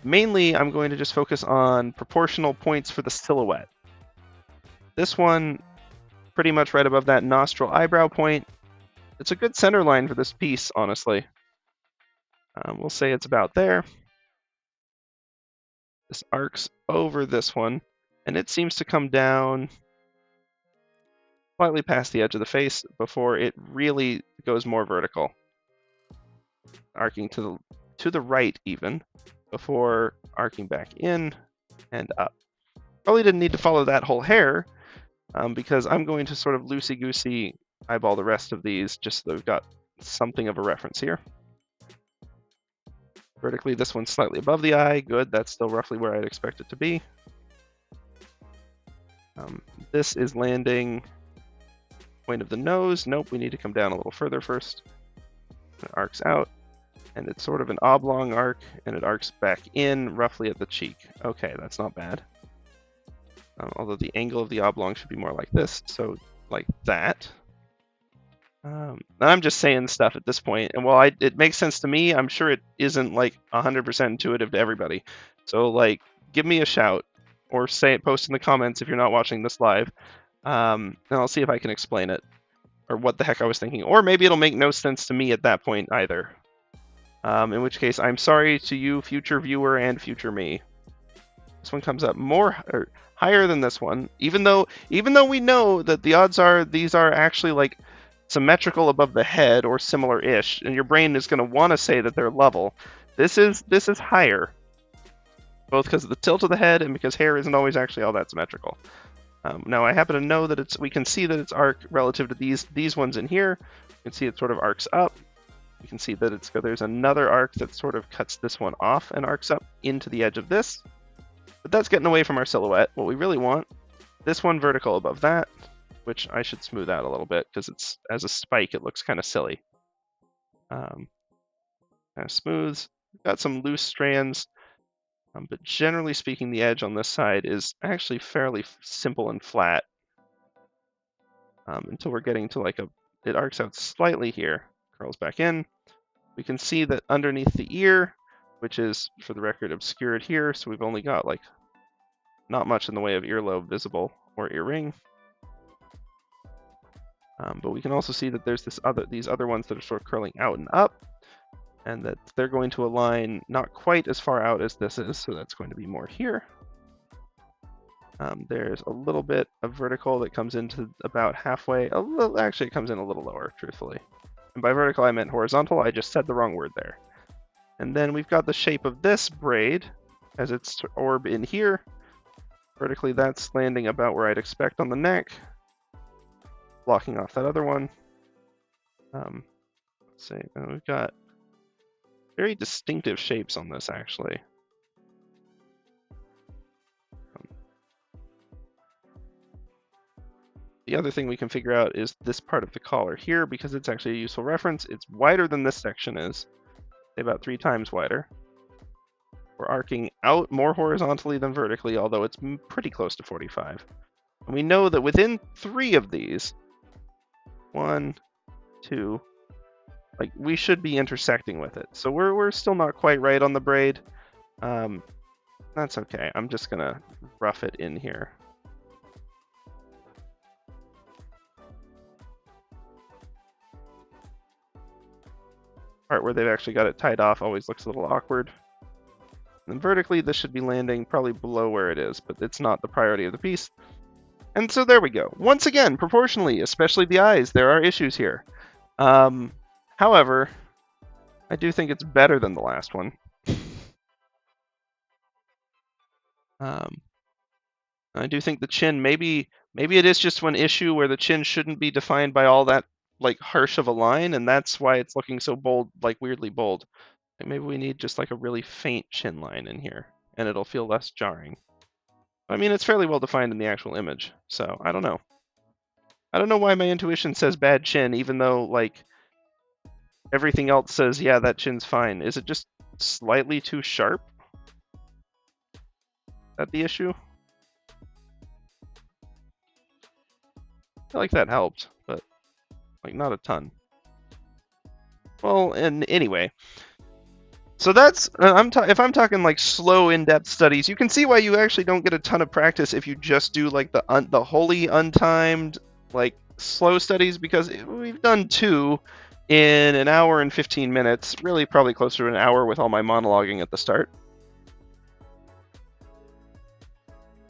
mainly I'm going to just focus on proportional points for the silhouette. This one, pretty much right above that nostril eyebrow point. It's a good center line for this piece, honestly. We'll say it's about there. This arcs over this one, and it seems to come down slightly past the edge of the face before it really goes more vertical. Arcing to the right even, before arcing back in and up. Probably didn't need to follow that whole hair, because I'm going to sort of loosey-goosey eyeball the rest of these, just so they've got something of a reference here. Vertically, this one's slightly above the eye. Good, that's still roughly where I'd expect it to be. This is landing point of the nose. Nope, we need to come down a little further first. It arcs out, and it's sort of an oblong arc, and it arcs back in roughly at the cheek. Okay, that's not bad. Although the angle of the oblong should be more like this, so like that. I'm just saying stuff at this point, and while it makes sense to me, I'm sure it isn't like 100% intuitive to everybody. So like, give me a shout, or post in the comments if you're not watching this live, and I'll see if I can explain it, or what the heck I was thinking, or maybe it'll make no sense to me at that point either. In which case, I'm sorry to you, future viewer and future me. This one comes up higher than this one, even though we know that the odds are these are actually like symmetrical above the head or similar-ish, and your brain is going to want to say that they're level. This is higher, both because of the tilt of the head and because hair isn't always actually all that symmetrical. Now I happen to know that we can see that it's arc relative to these ones in here. You can see it sort of arcs up. You can see that there's another arc that sort of cuts this one off and arcs up into the edge of this. But that's getting away from our silhouette. What we really want, this one vertical above that, which I should smooth out a little bit because it's as a spike, it looks kind of silly. Kind of smooths. Got some loose strands, but generally speaking, the edge on this side is actually fairly simple and flat until we're getting to it arcs out slightly here, curls back in. We can see that underneath the ear, which is, for the record, obscured here, so we've only got not much in the way of earlobe visible or earring. But we can also see that there's these other ones that are sort of curling out and up, and that they're going to align not quite as far out as this is, so that's going to be more here. There's a little bit of vertical that comes into about halfway. Actually, it comes in a little lower, truthfully. And by vertical, I meant horizontal. I just said the wrong word there. And then we've got the shape of this braid as its orb in here. Vertically, that's landing about where I'd expect on the neck, blocking off that other one. Let's see, we've got very distinctive shapes on this, actually. The other thing we can figure out is this part of the collar here, because it's actually a useful reference. It's wider than this section is, about 3 times wider. We're arcing out more horizontally than vertically, although it's pretty close to 45. And we know that within 3 of these, 1, 2, we should be intersecting with it. So we're still not quite right on the braid. That's okay. I'm just gonna rough it in here. Part where they've actually got it tied off always looks a little awkward. And vertically, this should be landing probably below where it is, but it's not the priority of the piece. And so there we go. Once again, proportionally, especially the eyes, there are issues here. However, I do think it's better than the last one. I do think the chin, maybe it is just one issue where the chin shouldn't be defined by all that harsh of a line, and that's why it's looking so bold, weirdly bold. Maybe we need just a really faint chin line in here, and it'll feel less jarring. I mean, it's fairly well defined in the actual image, so I don't know. I don't know why my intuition says bad chin, even though, everything else says, yeah, that chin's fine. Is it just slightly too sharp? Is that the issue? I feel like that helped, but, not a ton. Well, and anyway, so that's if I'm talking like slow, in-depth studies, you can see why you actually don't get a ton of practice if you just do like the wholly untimed like slow studies, because we've done 2 in an hour and 15 minutes, really probably closer to an hour with all my monologuing at the start,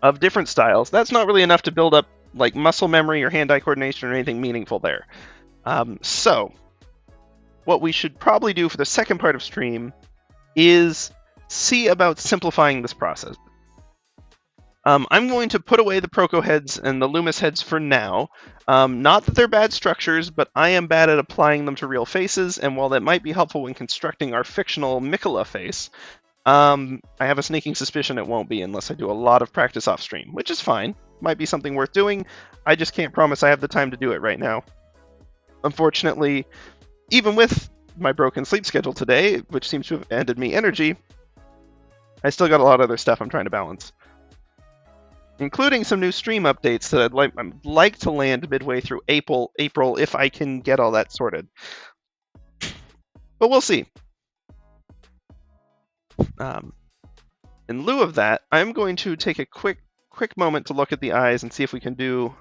of different styles. That's not really enough to build up like muscle memory or hand-eye coordination or anything meaningful there. So what we should probably do for the second part of stream is see about simplifying this process. I'm going to put away the Proco heads and the Loomis heads for now. Not that they're bad structures, but I am bad at applying them to real faces, and while that might be helpful when constructing our fictional Miquella face, I have a sneaking suspicion it won't be unless I do a lot of practice off stream, which is fine. Might be something worth doing. I just can't promise I have the time to do it right now. Unfortunately, even with my broken sleep schedule today, which seems to have ended me energy, I still got a lot of other stuff I'm trying to balance, including some new stream updates that I'd like to land midway through April if I can get all that sorted. But we'll see. In lieu of that, I'm going to take a quick moment to look at the eyes and see if we can do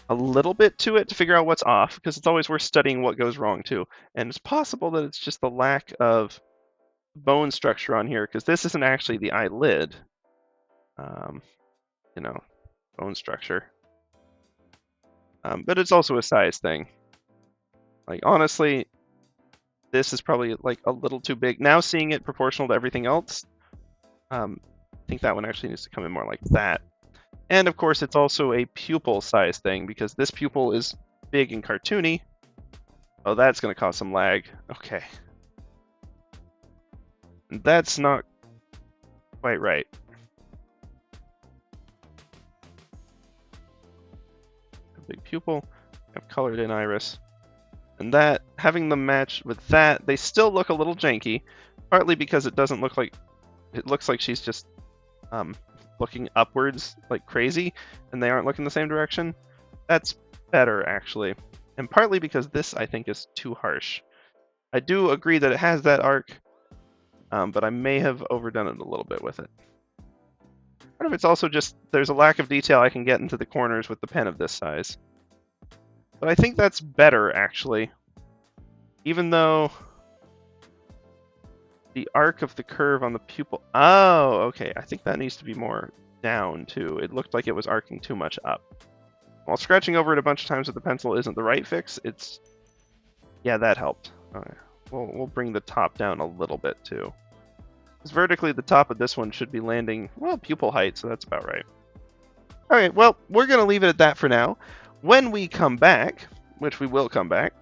a little bit to it to figure out what's off, because it's always worth studying what goes wrong too. And it's possible that it's just the lack of bone structure on here, because this isn't actually the eyelid. Bone structure. But it's also a size thing. Like, honestly, this is probably like a little too big. Now seeing it proportional to everything else, I think that one actually needs to come in more like that. And of course, it's also a pupil size thing, because this pupil is big and cartoony. Oh, that's going to cause some lag. Okay. That's not quite right. A big pupil, have colored in iris. And that, having them match with that, they still look a little janky, partly because it doesn't look like, it looks like she's just looking upwards like crazy, and they aren't looking the same direction. That's better, actually. And partly because this, I think, is too harsh. I do agree that it has that arc, but I may have overdone it a little bit with it. Part of it's also just there's a lack of detail I can get into the corners with the pen of this size. But I think that's better, actually. Even though the arc of the curve on the pupil... Oh, okay. I think that needs to be more down, too. It looked like it was arcing too much up. While scratching over it a bunch of times with the pencil isn't the right fix, it's... Yeah, that helped. Okay. We'll bring the top down a little bit, too. Because vertically, the top of this one should be landing, well, pupil height, so that's about right. Alright, well, we're going to leave it at that for now. When we come back, which we will come back,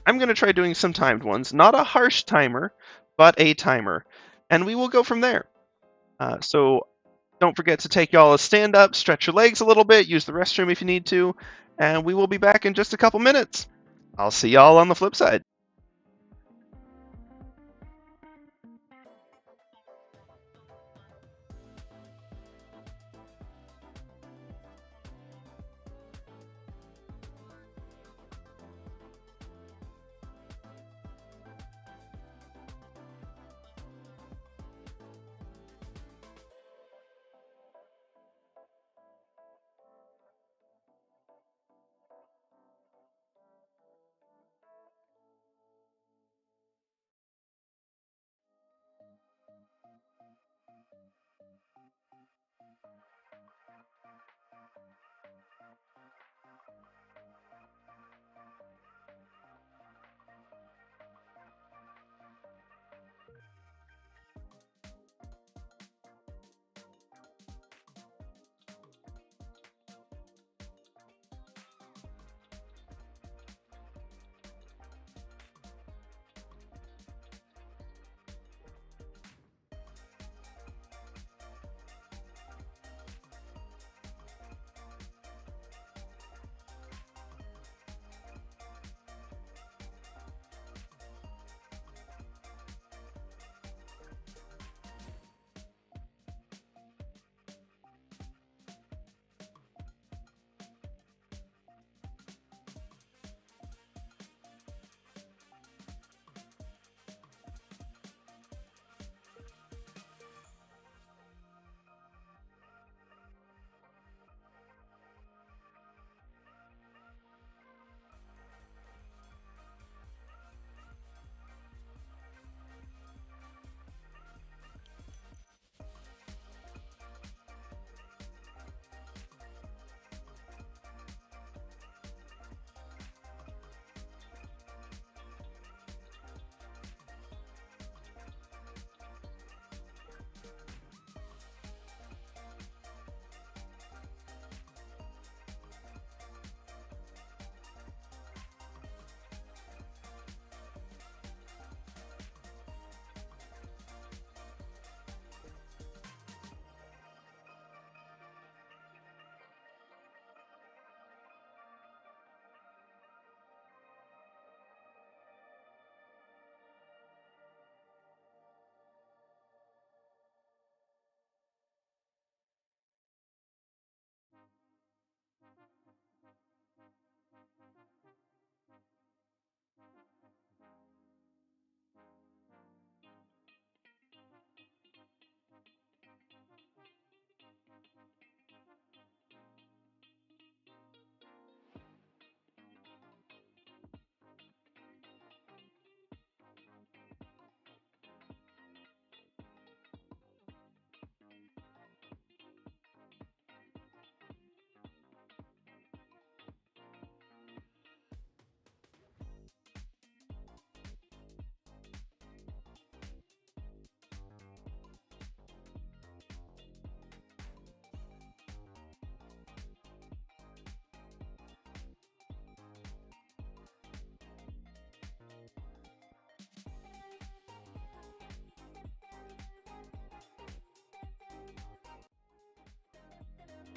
I'm going to try doing some timed ones. Not a harsh timer, but a timer. And we will go from there. So don't forget to take y'all a stand up, stretch your legs a little bit, use the restroom if you need to, and we will be back in just a couple minutes. I'll see y'all on the flip side.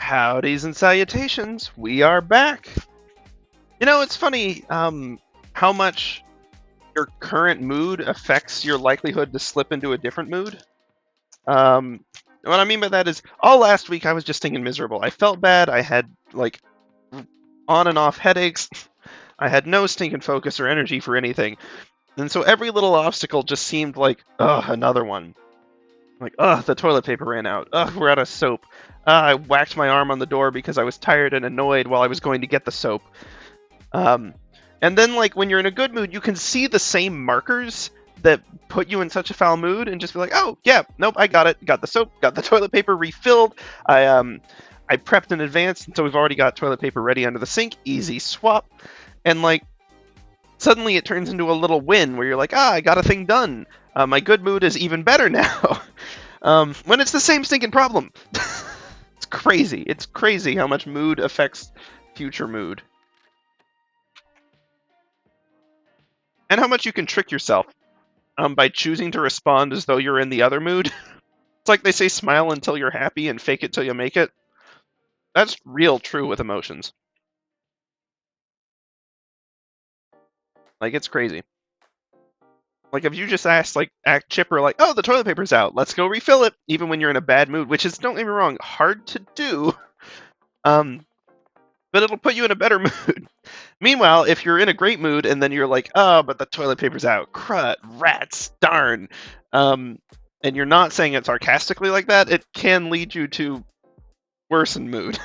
Howdys and Salutations, we are back. You know, it's funny how much your current mood affects your likelihood to slip into a different mood. What I mean by that is, all last week I was just stinking miserable. I felt bad. I had, like, on and off headaches. I had no stinking focus or energy for anything. And so every little obstacle just seemed like, ugh, another one. Like, ugh, the toilet paper ran out. Ugh, we're out of soap. I whacked my arm on the door because I was tired and annoyed while I was going to get the soap. And then, like, when you're in a good mood, you can see the same markers that put you in such a foul mood and just be like, oh, yeah, nope, I got it. Got the soap, got the toilet paper refilled. I prepped in advance, and so we've already got toilet paper ready under the sink. Easy swap. And, like, suddenly it turns into a little win where you're like, I got a thing done. My good mood is even better now. When it's the same stinking problem. It's crazy. It's crazy how much mood affects future mood. And how much you can trick yourself by choosing to respond as though you're in the other mood. It's like they say, smile until you're happy and fake it till you make it. That's real true with emotions. Like, it's crazy. Like, if you just act chipper, like, oh, the toilet paper's out, let's go refill it, even when you're in a bad mood, which is, don't get me wrong, hard to do. But it'll put you in a better mood. Meanwhile, if you're in a great mood and then you're like, oh, but the toilet paper's out, crud, rats, darn, and you're not saying it sarcastically like that, it can lead you to worsen mood.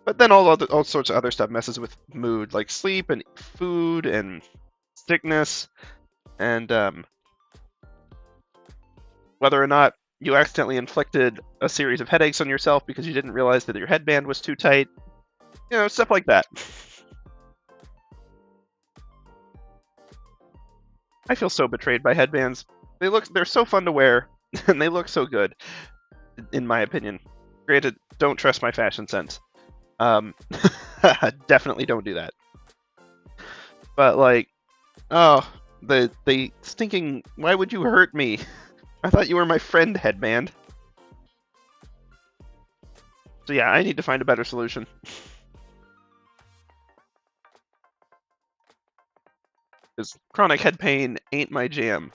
But then all sorts of other stuff messes with mood, like sleep and food and sickness, and whether or not you accidentally inflicted a series of headaches on yourself because you didn't realize that your headband was too tight. You know, stuff like that. I feel so betrayed by headbands. They're so fun to wear, and they look so good, in my opinion. Granted, don't trust my fashion sense. Definitely don't do that. But, like, oh, the stinking, why would you hurt me? I thought you were my friend, headband. So yeah, I need to find a better solution. Because chronic head pain ain't my jam.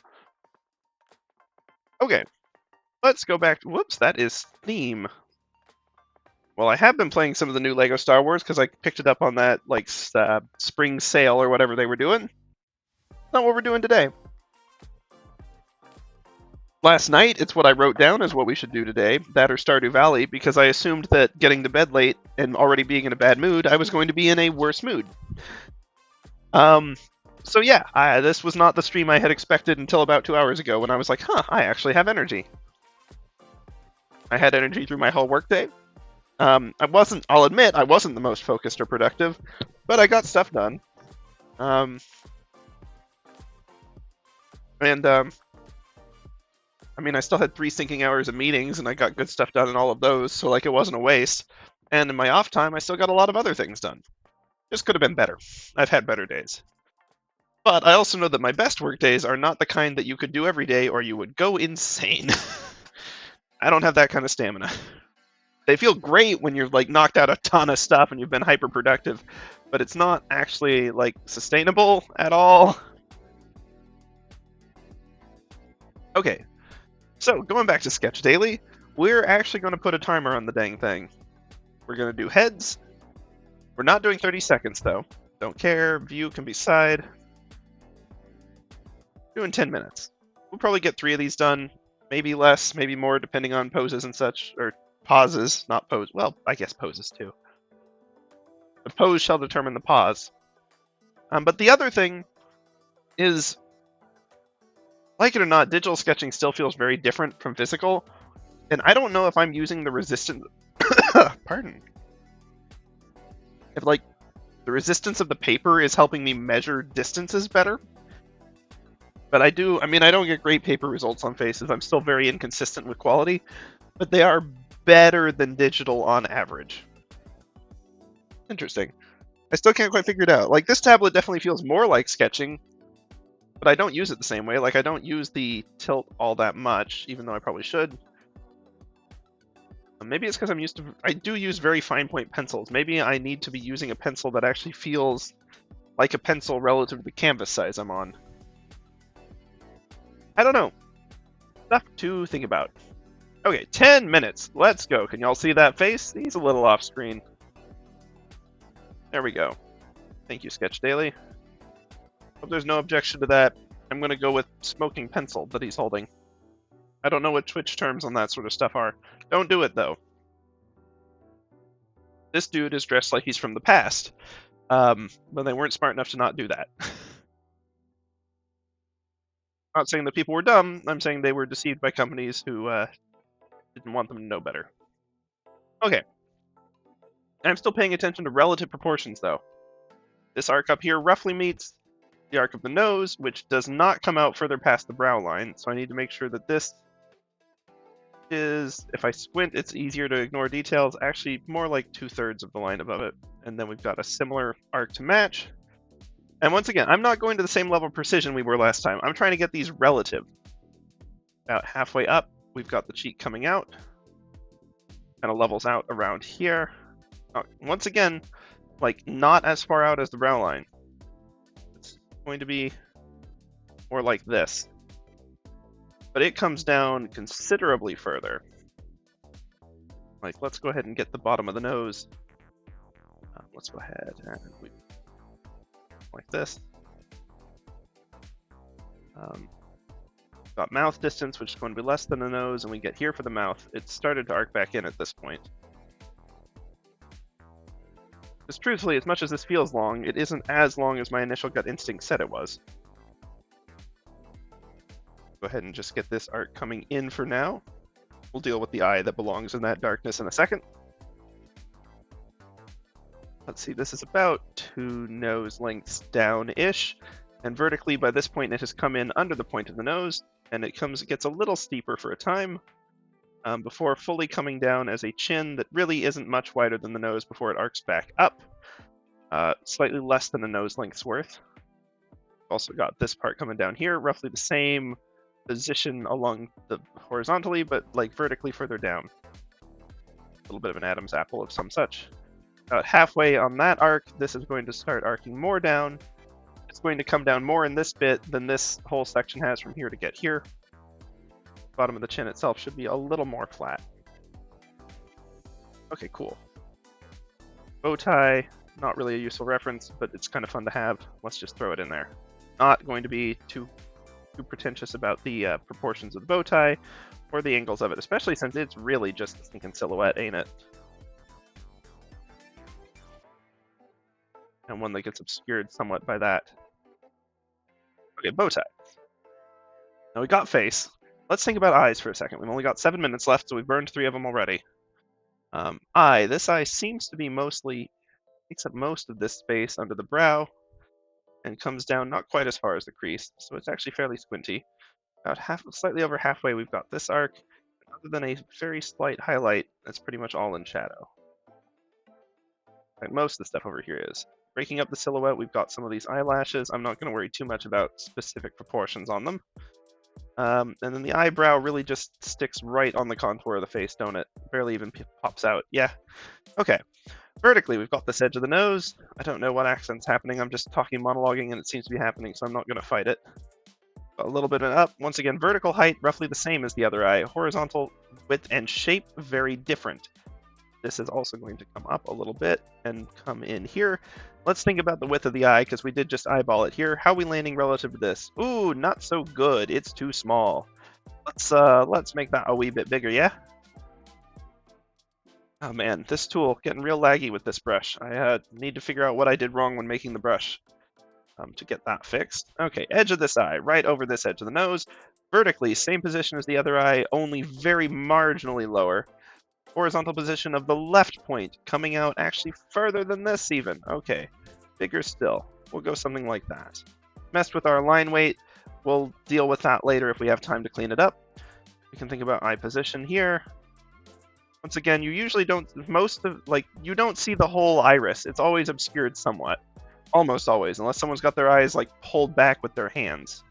Okay, let's go back. Whoops, that is theme. Well, I have been playing some of the new LEGO Star Wars because I picked it up on that like spring sale or whatever they were doing. Not what we're doing today. Last night, it's what I wrote down as what we should do today, that or Stardew Valley, because I assumed that getting to bed late and already being in a bad mood, I was going to be in a worse mood. So yeah, this was not the stream I had expected until about 2 hours ago when I was like, huh, I actually have energy. I had energy through my whole workday. I'll admit, I wasn't the most focused or productive, but I got stuff done. I mean, I still had 3 sinking hours of meetings, and I got good stuff done in all of those, so like it wasn't a waste. And in my off time, I still got a lot of other things done. Just could have been better. I've had better days. But I also know that my best work days are not the kind that you could do every day or you would go insane. I don't have that kind of stamina. They feel great when you're like knocked out a ton of stuff and you've been hyper productive, but it's not actually like sustainable at all. Okay, so going back to Sketch Daily, we're actually going to put a timer on the dang thing. We're going to do heads. We're not doing 30 seconds though. Don't care. View can be side. Doing 10 minutes. We'll probably get 3 of these done. Maybe less, maybe more, depending on poses and such. Or pauses, not pose. Well, I guess poses too. The pose shall determine the pause. But the other thing is, like it or not, digital sketching still feels very different from physical. And I don't know if I'm using the resistance... Pardon. If, like, the resistance of the paper is helping me measure distances better. But I don't get great paper results on faces. I'm still very inconsistent with quality. But they are better than digital on average. Interesting. I still can't quite figure it out. Like, this tablet definitely feels more like sketching, but I don't use it the same way. Like, I don't use the tilt all that much, even though I probably should. Maybe it's because I do use very fine point pencils. Maybe I need to be using a pencil that actually feels like a pencil relative to the canvas size I'm on. I don't know. Stuff to think about. Okay, 10 minutes. Let's go. Can y'all see that face? He's a little off screen. There we go. Thank you, Sketch Daily. Hope there's no objection to that. I'm going to go with smoking pencil that he's holding. I don't know what Twitch terms on that sort of stuff are. Don't do it, though. This dude is dressed like he's from the past. But they weren't smart enough to not do that. I'm not saying that people were dumb. I'm saying they were deceived by companies who didn't want them to know better. Okay. I'm still paying attention to relative proportions, though. This arc up here roughly meets the arc of the nose, which does not come out further past the brow line. So I need to make sure that this is, if I squint, it's easier to ignore details. Actually, more like 2/3 of the line above it. And then we've got a similar arc to match. And once again, I'm not going to the same level of precision we were last time. I'm trying to get these relative. About halfway up, we've got the cheek coming out. Kind of levels out around here. Once again, like not as far out as the brow line. It's going to be more like this. But it comes down considerably further. Like, let's go ahead and get the bottom of the nose. Let's go ahead and like this. Got mouth distance, which is going to be less than the nose, and we get here for the mouth. It's started to arc back in at this point. Because truthfully, as much as this feels long, it isn't as long as my initial gut instinct said it was. Go ahead and just get this arc coming in for now. We'll deal with the eye that belongs in that darkness in a second. Let's see, this is about 2 nose lengths down-ish, and vertically by this point it has come in under the point of the nose, and it gets a little steeper for a time, before fully coming down as a chin that really isn't much wider than the nose before it arcs back up. Slightly less than a nose length's worth. Also got this part coming down here, roughly the same position along the horizontally, but like vertically further down. A little bit of an Adam's apple of some such. About halfway on that arc, this is going to start arcing more down. It's going to come down more in this bit than this whole section has from here to get here. Bottom of the chin itself should be a little more flat. Okay, cool. Bow tie, not really a useful reference, but it's kind of fun to have. Let's just throw it in there. Not going to be too pretentious about the proportions of the bow tie or the angles of it, especially since it's really just a stinking silhouette, ain't it? And one that gets obscured somewhat by that. Okay, bow tie. Now we got face. Let's think about eyes for a second. We've only got 7 minutes left, so we've burned 3 of them already. Eye. This eye seems to be takes up most of this space under the brow and comes down not quite as far as the crease, so it's actually fairly squinty. About slightly over halfway, we've got this arc. Other than a very slight highlight, that's pretty much all in shadow. Like most of the stuff over here is. Breaking up the silhouette, we've got some of these eyelashes. I'm not going to worry too much about specific proportions on them. And then the eyebrow really just sticks right on the contour of the face, don't it? Barely even pops out. Yeah. Okay. Vertically, we've got this edge of the nose. I don't know what accent's happening. I'm just talking, monologuing, and it seems to be happening, so I'm not going to fight it. A little bit up. Once again, vertical height, roughly the same as the other eye. Horizontal width and shape, very different. This is also going to come up a little bit and come in here. Let's think about the width of the eye, because we did just eyeball it here. How are we landing relative to this? Ooh, not so good. It's too small. Let's make that a wee bit bigger, yeah? Oh man, this tool, getting real laggy with this brush. I need to figure out what I did wrong when making the brush to get that fixed. Okay, edge of this eye, right over this edge of the nose. Vertically, same position as the other eye, only very marginally lower. Horizontal position of the left point, coming out actually further than this even. Okay, bigger still. We'll go something like that. Messed with our line weight. We'll deal with that later if we have time to clean it up. We can think about eye position here. Once again, you usually don't, you don't see the whole iris. It's always obscured somewhat. Almost always, unless someone's got their eyes like pulled back with their hands.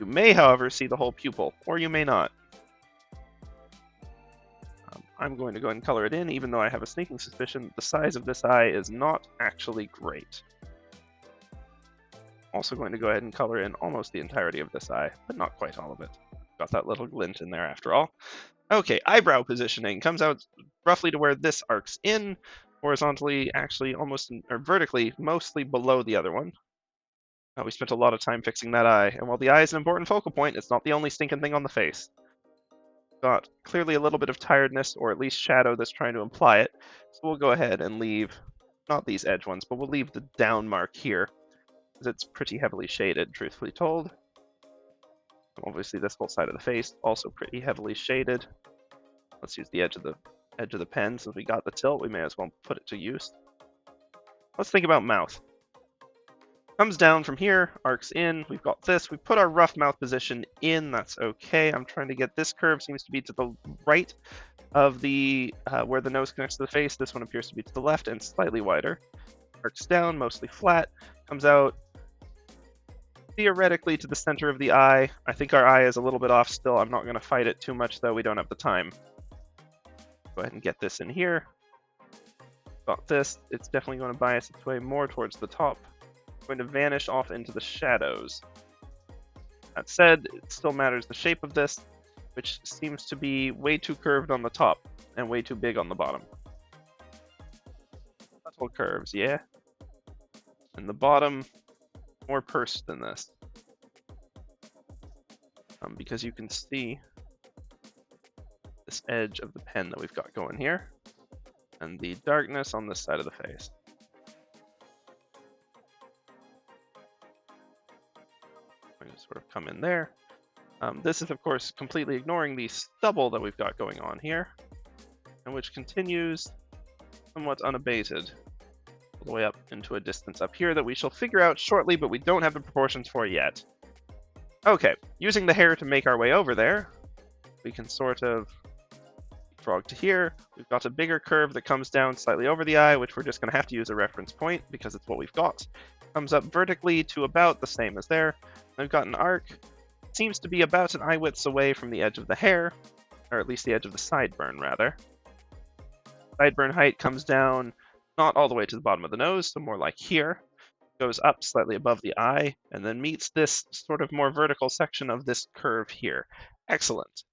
You may, however, see the whole pupil, or you may not. I'm going to go ahead and color it in, even though I have a sneaking suspicion that the size of this eye is not actually great. Also going to go ahead and color in almost the entirety of this eye, but not quite all of it. Got that little glint in there after all. Okay, eyebrow positioning comes out roughly to where this arcs in, horizontally, actually almost, or vertically, mostly below the other one. We spent a lot of time fixing that eye, and while the eye is an important focal point, it's not the only stinking thing on the face. Got clearly a little bit of tiredness, or at least shadow that's trying to imply it, so we'll go ahead and leave, not these edge ones, but we'll leave the down mark here, because it's pretty heavily shaded, truthfully told. Obviously this whole side of the face, also pretty heavily shaded. Let's use the edge of the pen. Since we got the tilt, we may as well put it to use. Let's think about mouth. Comes down from here, arcs in, we've got this. We put our rough mouth position in, that's okay. I'm trying to get this curve, seems to be to the right of the where the nose connects to the face. This one appears to be to the left and slightly wider. Arcs down, mostly flat, comes out theoretically to the center of the eye. I think our eye is a little bit off still. I'm not going to fight it too much, though. We don't have the time. Go ahead and get this in here. Got this. It's definitely going to bias its way more towards the top. Going to vanish off into the shadows. That said, it still matters the shape of this, which seems to be way too curved on the top and way too big on the bottom. Subtle curves, yeah. And the bottom, more pursed than this. Because you can see this edge of the pen that we've got going here, and the darkness on this side of the face. I'm going to sort of come in there. This is, of course, completely ignoring the stubble that we've got going on here, and which continues somewhat unabated all the way up into a distance up here that we shall figure out shortly, but we don't have the proportions for yet. Okay, using the hair to make our way over there, we can sort of frog to here. We've got a bigger curve that comes down slightly over the eye, which we're just going to have to use a reference point because it's what we've got. Comes up vertically to about the same as there. I've got an arc. Seems to be about an eye width away from the edge of the hair, or at least the edge of the sideburn, rather. Sideburn height comes down not all the way to the bottom of the nose, so more like here. Goes up slightly above the eye, and then meets this sort of more vertical section of this curve here. Excellent.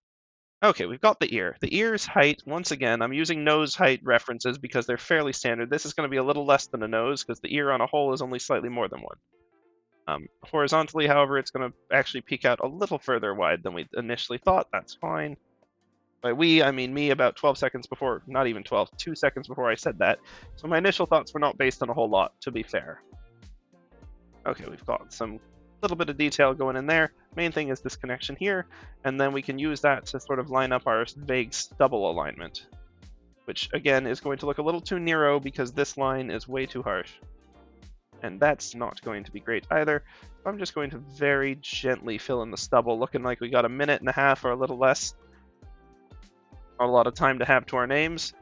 Okay, we've got the ear. The ear's height, once again, I'm using nose height references because they're fairly standard. This is going to be a little less than a nose because the ear on a whole is only slightly more than one. Horizontally, however, it's going to actually peek out a little further wide than we initially thought. That's fine. By we, I mean me about 12 seconds before, not even 12, 2 seconds before I said that. So my initial thoughts were not based on a whole lot, to be fair. Okay, we've got some little bit of detail going in there. Main thing is this connection here, and then we can use that to sort of line up our vague stubble alignment, which again is going to look a little too narrow because this line is way too harsh. And that's not going to be great either. I'm just going to very gently fill in the stubble, looking like we got a minute and a half or a little less. Not a lot of time to have to our names.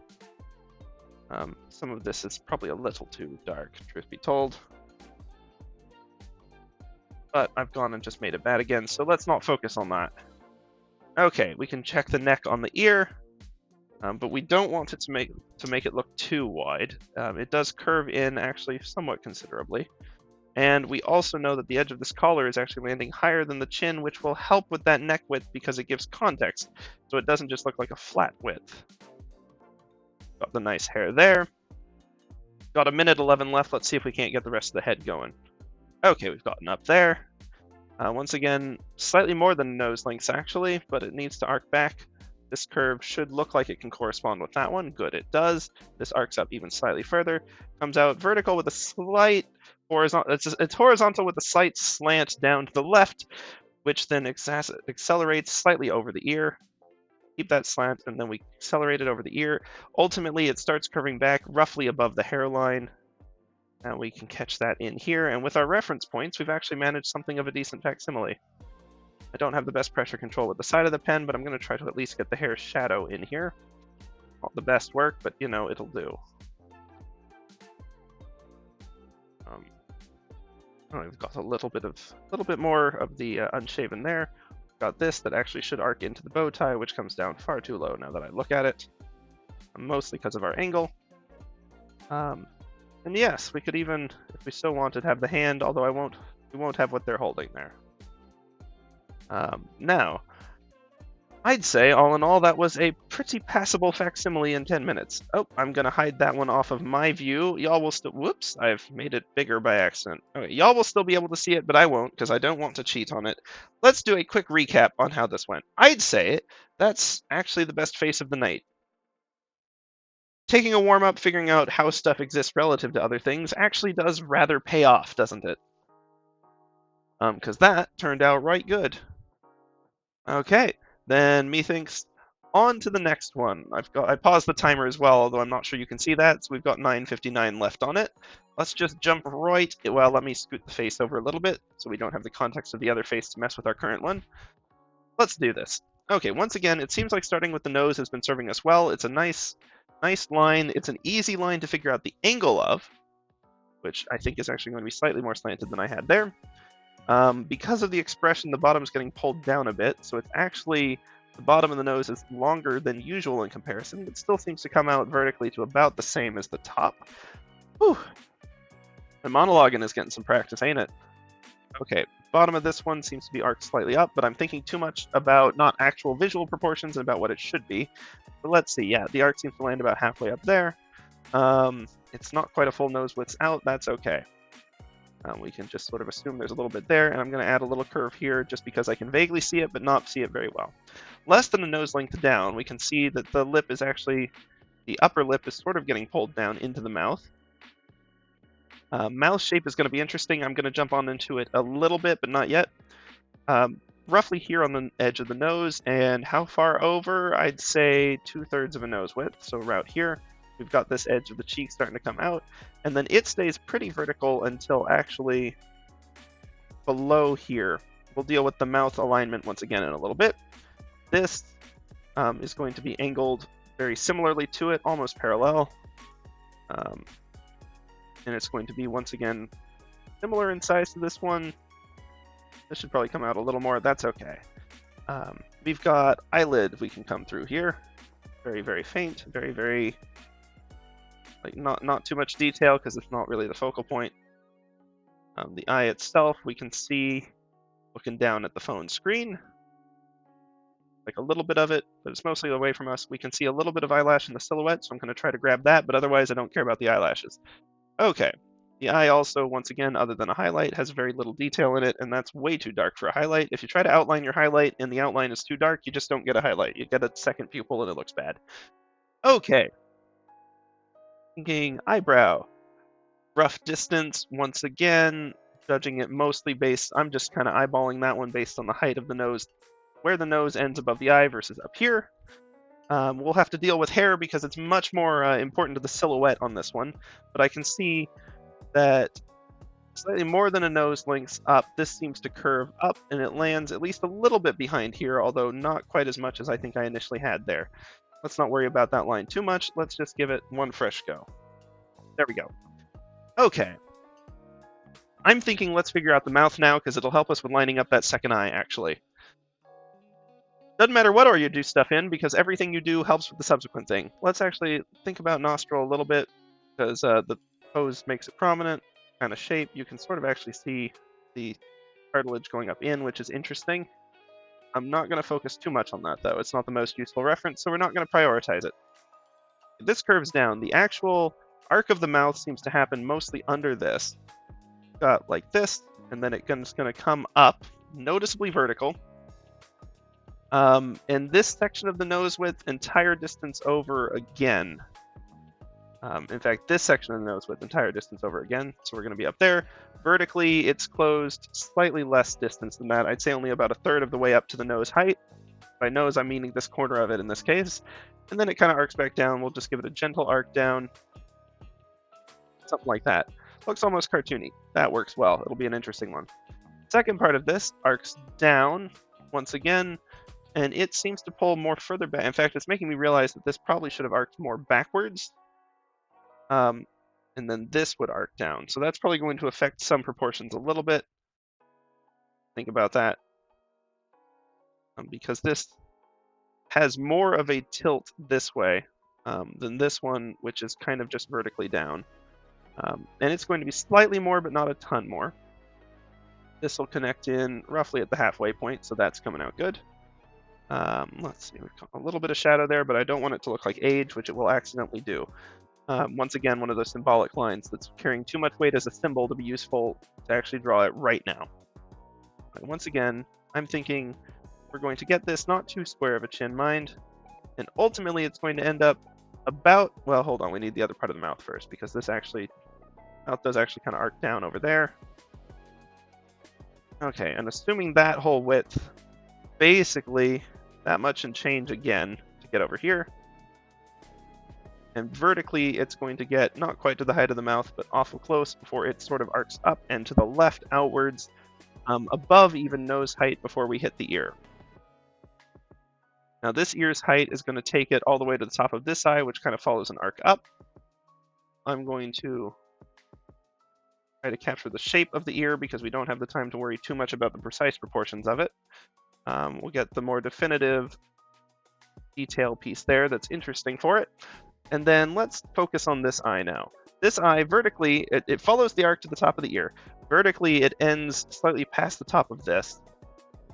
Some of this is probably a little too dark, truth be told. But I've gone and just made it bad again, so let's not focus on that. Okay, we can check the neck on the ear, but we don't want it to make it look too wide. It does curve in actually somewhat considerably. And we also know that the edge of this collar is actually landing higher than the chin, which will help with that neck width because it gives context, so it doesn't just look like a flat width. Got the nice hair there. Got a minute 11 left. Let's see if we can't get the rest of the head going. Okay, we've gotten up there. Once again, slightly more than nose lengths actually, but it needs to arc back. This curve should look like it can correspond with that one. Good, it does. This arcs up even slightly further. Comes out vertical with a slight horizontal. It's horizontal with a slight slant down to the left, which then accelerates slightly over the ear. Keep that slant, and then we accelerate it over the ear. Ultimately, it starts curving back roughly above the hairline. And we can catch that in here, and with our reference points, we've actually managed something of a decent facsimile. I don't have the best pressure control with the side of the pen, but I'm going to try to at least get the hair shadow in here. Not the best work, but you know, it'll do. We've got a little bit more of the unshaven there. Got this that actually should arc into the bow tie, which comes down far too low now that I look at it. mostly because of our angle. And yes, we could even, if we so wanted, have the hand, although we won't have what they're holding there. Now, I'd say, all in all, that was a pretty passable facsimile in 10 minutes. Oh, I'm going to hide that one off of my view. Y'all will still... Whoops, I've made it bigger by accident. Okay, y'all will still be able to see it, but I won't, because I don't want to cheat on it. Let's do a quick recap on how this went. I'd say that's actually the best face of the night. Taking a warm-up, figuring out how stuff exists relative to other things, actually does rather pay off, doesn't it? Because that turned out right good. Okay, then methinks on to the next one. I paused the timer as well, although I'm not sure you can see that, so we've got 9:59 left on it. Let's just jump right, well, let me scoot the face over a little bit, so we don't have the context of the other face to mess with our current one. Let's do this. Okay, once again, it seems like starting with the nose has been serving us well. It's a nice line. It's an easy line to figure out the angle of, which I think is actually going to be slightly more slanted than I had there. Because of the expression, the bottom is getting pulled down a bit, so it's actually, the bottom of the nose is longer than usual in comparison. It still seems to come out vertically to about the same as the top. Whew. My monologuing is getting some practice, ain't it? Okay, bottom of this one seems to be arced slightly up, but I'm thinking too much about not actual visual proportions and about what it should be. But let's see, yeah, the arc seems to land about halfway up there. It's not quite a full nose width out, that's okay. We can just sort of assume there's a little bit there, and I'm going to add a little curve here just because I can vaguely see it, but not see it very well. Less than a nose length down, we can see that the lip is actually, the upper lip is sort of getting pulled down into the mouth. Mouth shape is going to be interesting. I'm going to jump on into it a little bit, but not yet. Roughly here on the edge of the nose, and how far over? I'd say 2/3 of a nose width, so right here. We've got this edge of the cheek starting to come out, and then it stays pretty vertical until actually below here. We'll deal with the mouth alignment once again in a little bit. This is going to be angled very similarly to it, almost parallel. And it's going to be, once again, similar in size to this one. This should probably come out a little more. That's okay. We've got eyelid we can come through here. Very, very faint. Very, very... like not too much detail because it's not really the focal point. The eye itself, we can see looking down at the phone screen, like a little bit of it, but it's mostly away from us. We can see a little bit of eyelash in the silhouette, so I'm going to try to grab that, but otherwise I don't care about the eyelashes. Okay, the eye also, once again, other than a highlight, has very little detail in it, and that's way too dark for a highlight. If you try to outline your highlight and the outline is too dark, you just don't get a highlight. You get a second pupil and it looks bad. Okay. Thinking eyebrow. Rough distance, once again, judging it mostly based, I'm just kind of eyeballing that one based on the height of the nose, where the nose ends above the eye versus up here. We'll have to deal with hair because it's much more important to the silhouette on this one, but I can see that slightly more than a nose length up, this seems to curve up, and it lands at least a little bit behind here, although not quite as much as I think I initially had there. Let's not worry about that line too much. Let's just give it one fresh go. There we go. Okay. I'm thinking let's figure out the mouth now because it'll help us with lining up that second eye, actually. Doesn't matter what order you do stuff in because everything you do helps with the subsequent thing. Let's actually think about nostril a little bit because the pose makes it prominent. Kind of shape. You can sort of actually see the cartilage going up in, which is interesting. I'm not going to focus too much on that, though. It's not the most useful reference, so we're not going to prioritize it. This curves down. The actual arc of the mouth seems to happen mostly under this. Got like this, and then it's going to come up, noticeably vertical. And this section of the nose width, entire distance over again. In fact, this section of the nose width, entire distance over again. So we're going to be up there. Vertically, it's closed slightly less distance than that. I'd say only about 1/3 of the way up to the nose height. By nose, I'm meaning this corner of it in this case. And then it kind of arcs back down. We'll just give it a gentle arc down. Something like that. Looks almost cartoony. That works well. It'll be an interesting one. Second part of this arcs down once again, and it seems to pull more further back. In fact, it's making me realize that this probably should have arced more backwards. And then this would arc down. So that's probably going to affect some proportions a little bit. Think about that. Because this has more of a tilt this way. than this one, which is kind of just vertically down. And it's going to be slightly more, but not a ton more. This will connect in roughly at the halfway point, so that's coming out good. Let's see, we've got a little bit of shadow there, but I don't want it to look like age, which it will accidentally do. Once again, one of those symbolic lines that's carrying too much weight as a symbol to be useful to actually draw it right now. And once again, I'm thinking we're going to get this not too square of a chin, mind, and ultimately it's going to end up about, well, hold on, we need the other part of the mouth first, because this actually, mouth does actually kind of arc down over there. Okay, and assuming that whole width, basically that much and change again to get over here. And vertically, it's going to get not quite to the height of the mouth, but awful close before it sort of arcs up and to the left outwards, above even nose height before we hit the ear. Now this ear's height is going to take it all the way to the top of this eye, which kind of follows an arc up. I'm going to try to capture the shape of the ear because we don't have the time to worry too much about the precise proportions of it. We'll get the more definitive detail piece there that's interesting for it. And then let's focus on this eye now. This eye, vertically, it follows the arc to the top of the ear. Vertically, it ends slightly past the top of this.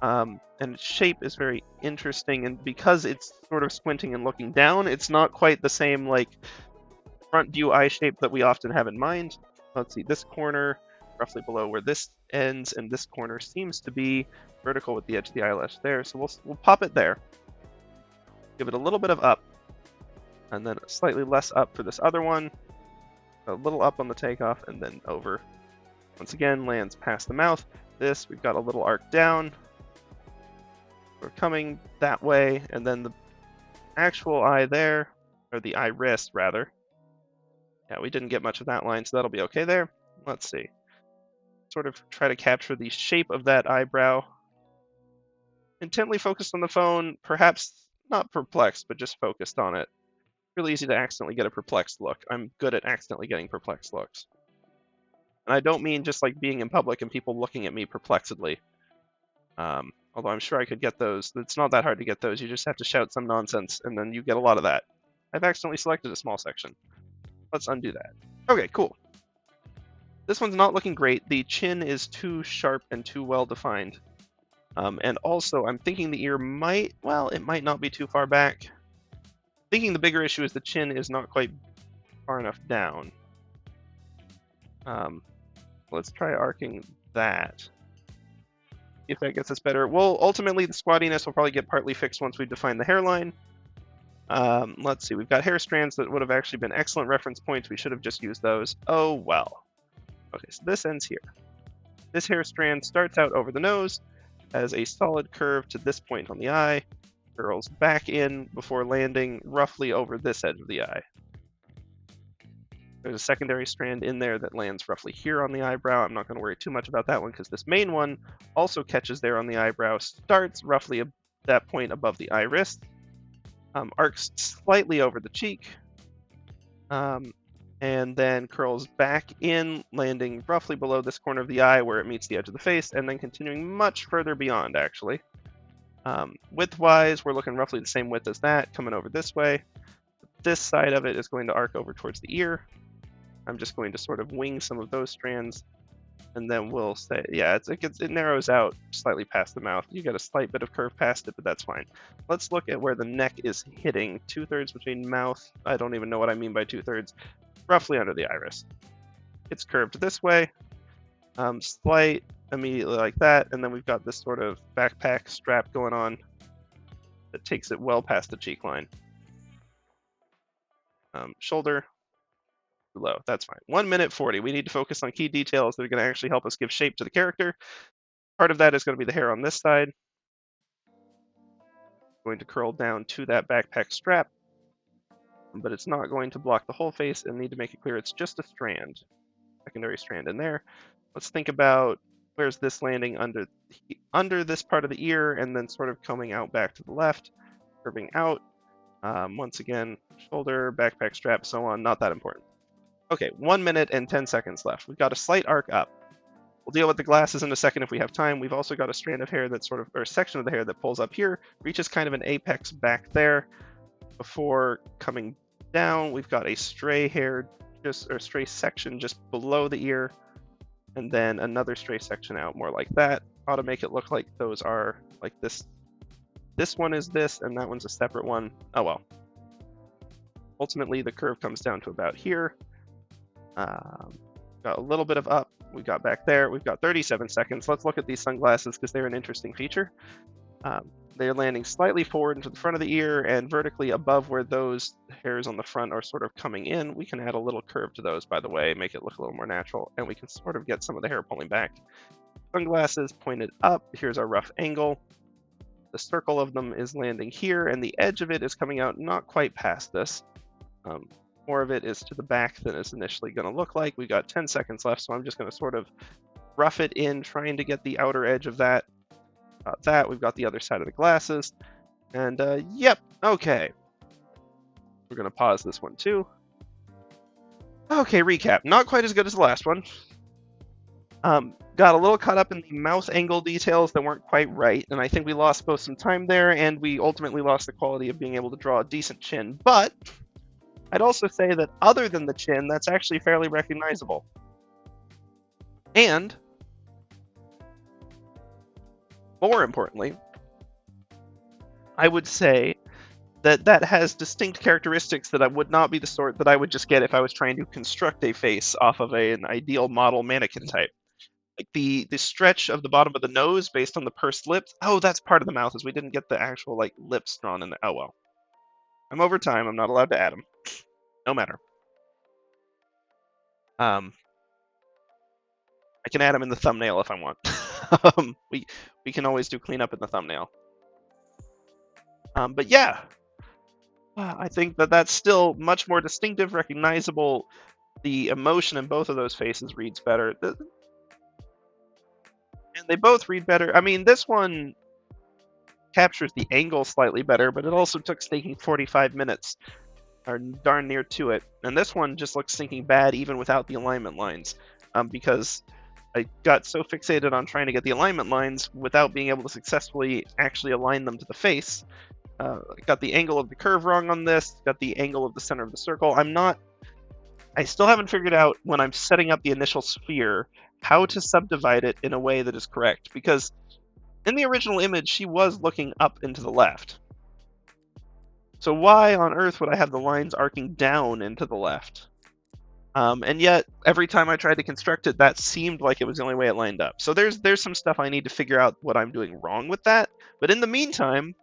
And its shape is very interesting, and because it's sort of squinting and looking down, it's not quite the same like front view eye shape that we often have in mind. Let's see, this corner roughly below where this ends, and this corner seems to be vertical with the edge of the eyelash there, so we'll pop it there. Give it a little bit of up, and then slightly less up for this other one, a little up on the takeoff, and then over. Once again, lands past the mouth. This, we've got a little arc down. We're coming that way, and then the actual eye there, or the iris rather. Yeah, we didn't get much of that line, so that'll be okay there. Let's see. Sort of try to capture the shape of that eyebrow. Intently focused on the phone, perhaps not perplexed, but just focused on it. Really easy to accidentally get a perplexed look. I'm good at accidentally getting perplexed looks. And I don't mean just like being in public and people looking at me perplexedly. Although I'm sure I could get those. It's not that hard to get those. You just have to shout some nonsense, and then you get a lot of that. I've accidentally selected a small section. Let's undo that. Okay, cool. This one's not looking great. The chin is too sharp and too well defined. And also, I'm thinking the ear might, well, it might not be too far back. Thinking the bigger issue is the chin is not quite far enough down. Let's try arcing that. If that gets us better. Well, ultimately, the squattiness will probably get partly fixed once we define the hairline. Let's see. We've got hair strands that would have actually been excellent reference points. We should have just used those. Oh, well. Okay, so this ends here. This hair strand starts out over the nose, has a solid curve to this point on the eye, curls back in before landing roughly over this edge of the eye. There's a secondary strand in there that lands roughly here on the eyebrow. I'm not going to worry too much about that one because this main one also catches there on the eyebrow, starts roughly at that point above the iris, arcs slightly over the cheek, and then curls back in, landing roughly below this corner of the eye where it meets the edge of the face, and then continuing much further beyond, actually. Width-wise, we're looking roughly the same width as that, coming over this way. This side of it is going to arc over towards the ear. I'm just going to sort of wing some of those strands, and then we'll say, yeah, it narrows out slightly past the mouth. You get a slight bit of curve past it, but that's fine. Let's look at where the neck is hitting. 2/3 between mouth. I don't even know what I mean by 2/3. Roughly under the iris. It's curved this way, slight immediately like that, and then we've got this sort of backpack strap going on that takes it well past the cheek line. Shoulder, low, that's fine. 1 minute 40. We need to focus on key details that are going to actually help us give shape to the character. Part of that is going to be the hair on this side. Going to curl down to that backpack strap, but it's not going to block the whole face, and need to make it clear it's just a strand, secondary strand in there. Let's think about where's this landing under this part of the ear, and then sort of coming out back to the left, curving out. Once again, shoulder, backpack strap, so on, not that important. Okay, 1 minute and 10 seconds left. We've got a slight arc up. We'll deal with the glasses in a second if we have time. We've also got a strand of hair that sort of, or a section of the hair that pulls up here, reaches kind of an apex back there before coming down, we've got a stray hair, or stray section just below the ear, and then another stray section out more like that. Ought to make it look like those are like this. This one is this, and that one's a separate one. Oh well. Ultimately, the curve comes down to about here. Got a little bit of up. We got back there. We've got 37 seconds. Let's look at these sunglasses because they're an interesting feature. They're landing slightly forward into the front of the ear and vertically above where those hairs on the front are sort of coming in. We can add a little curve to those, by the way, make it look a little more natural, and we can sort of get some of the hair pulling back. Sunglasses pointed up. Here's our rough angle. The circle of them is landing here, and the edge of it is coming out not quite past this. More of it is to the back than it's initially going to look like. We've got 10 seconds left, so I'm just going to sort of rough it in, trying to get the outer edge of that. We've got the other side of the glasses. And yep, okay. We're going to pause this one too. Okay, recap. Not quite as good as the last one. Got a little caught up in the mouth angle details that weren't quite right, and I think we lost both some time there, and we ultimately lost the quality of being able to draw a decent chin. But I'd also say that other than the chin, that's actually fairly recognizable. And more importantly, I would say that that has distinct characteristics that would not be the sort that I would just get if I was trying to construct a face off of an ideal model mannequin type. Like the stretch of the bottom of the nose based on the pursed lips. Oh, that's part of the mouth, as we didn't get the actual like lips drawn in there. Oh well. I'm over time. I'm not allowed to add them. No matter. I can add them in the thumbnail if I want. We can always do cleanup in the thumbnail. But yeah, I think that that's still much more distinctive, recognizable. The emotion in both of those faces reads better. And they both read better. I mean, this one captures the angle slightly better, but it also took stinking 45 minutes, or darn near to it. And this one just looks stinking bad even without the alignment lines, because I got so fixated on trying to get the alignment lines without being able to successfully actually align them to the face. Got the angle of the curve wrong on this, got the angle of the center of the circle. I still haven't figured out when I'm setting up the initial sphere how to subdivide it in a way that is correct, because in the original image she was looking up and to the left. So why on earth would I have the lines arcing down and to the left? And yet every time I tried to construct it, that seemed like it was the only way it lined up. So there's some stuff I need to figure out what I'm doing wrong with that. But in the meantime,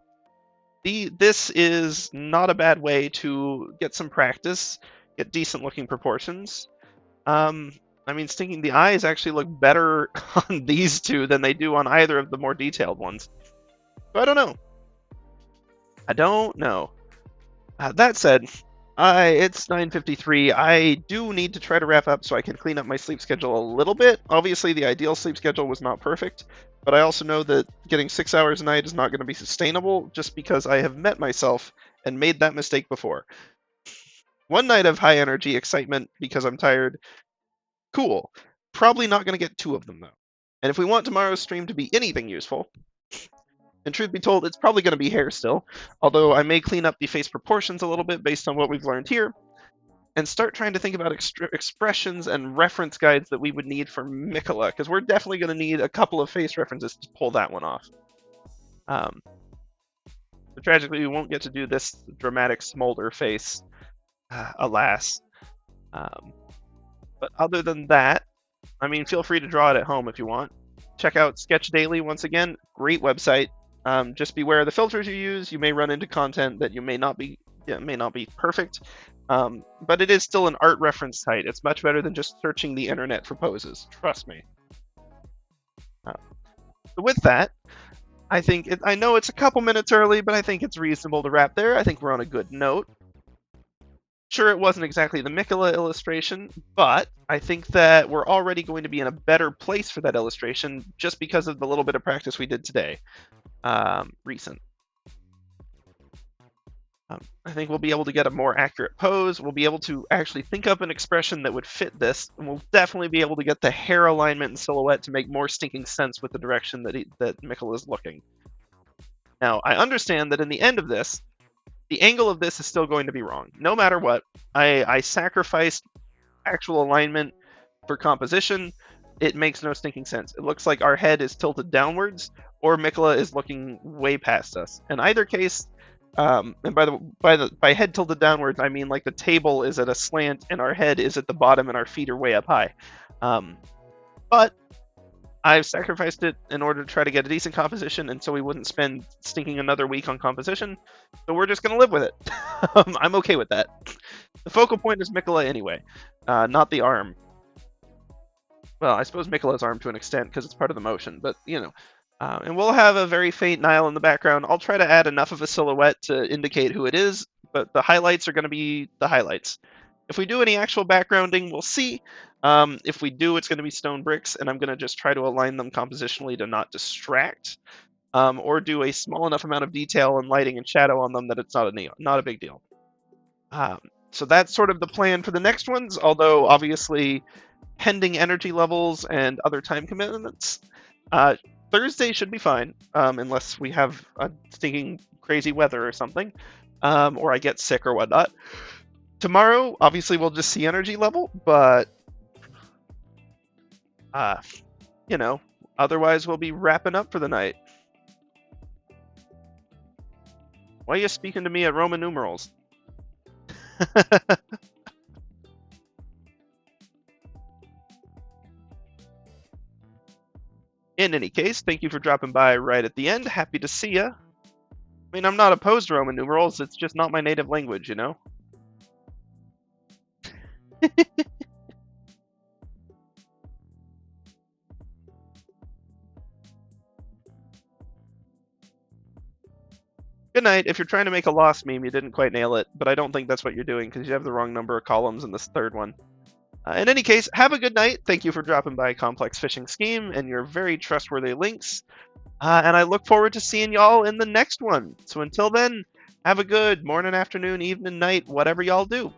this is not a bad way to get some practice, get decent looking proportions. I mean, stinking the eyes actually look better on these two than they do on either of the more detailed ones. So I don't know. That said, it's 9:53. I do need to try to wrap up so I can clean up my sleep schedule a little bit. Obviously, the ideal sleep schedule was not perfect, but I also know that getting 6 hours a night is not going to be sustainable just because I have met myself and made that mistake before. One night of high energy excitement because I'm tired. Cool. Probably not going to get 2 of them, though. And if we want tomorrow's stream to be anything useful, and truth be told, it's probably going to be hair still, although I may clean up the face proportions a little bit based on what we've learned here, and start trying to think about expressions and reference guides that we would need for Miquella, because we're definitely going to need a couple of face references to pull that one off. But tragically, we won't get to do this dramatic smolder face, alas. But other than that, I mean, feel free to draw it at home if you want. Check out Sketch Daily once again. Great website. Just beware of the filters you use. You may run into content that may not be perfect. But it is still an art reference site. It's much better than just searching the internet for poses. Trust me. So with that, I know it's a couple minutes early, but I think it's reasonable to wrap there. I think we're on a good note. Sure, it wasn't exactly the Miquella illustration, but I think that we're already going to be in a better place for that illustration just because of the little bit of practice we did today. Recent. I think we'll be able to get a more accurate pose. We'll be able to actually think up an expression that would fit this, and we'll definitely be able to get the hair alignment and silhouette to make more stinking sense with the direction that Miquella is looking. Now, I understand that in the end of this, the angle of this is still going to be wrong. No matter what, I sacrificed actual alignment for composition. It makes no stinking sense. It looks like our head is tilted downwards, or Miquella is looking way past us. In either case, and by head tilted downwards, I mean like the table is at a slant and our head is at the bottom and our feet are way up high. But I've sacrificed it in order to try to get a decent composition, and so we wouldn't spend stinking another week on composition. So we're just gonna live with it. I'm okay with that. The focal point is Miquella anyway, not the arm. Well, I suppose Miquella's arm to an extent because it's part of the motion, but you know. And we'll have a very faint Nile in the background. I'll try to add enough of a silhouette to indicate who it is, but the highlights are going to be the highlights. If we do any actual backgrounding, we'll see. If we do, it's going to be stone bricks, and I'm going to just try to align them compositionally to not distract, or do a small enough amount of detail and lighting and shadow on them that it's not a big deal. So that's sort of the plan for the next ones, although obviously pending energy levels and other time commitments. Thursday should be fine, unless we have a stinking crazy weather or something, or I get sick or whatnot. Tomorrow, obviously, we'll just see energy level, but you know, otherwise we'll be wrapping up for the night. Why are you speaking to me at Roman numerals? In any case, thank you for dropping by right at the end. Happy to see ya. I mean, I'm not opposed to Roman numerals, it's just not my native language, you know? Good night. If you're trying to make a lost meme, you didn't quite nail it, but I don't think that's what you're doing because you have the wrong number of columns in this third one. In any case, have a good night. Thank you for dropping by Complex Fishing Scheme and your very trustworthy links. And I look forward to seeing y'all in the next one. So until then, have a good morning, afternoon, evening, night, whatever y'all do.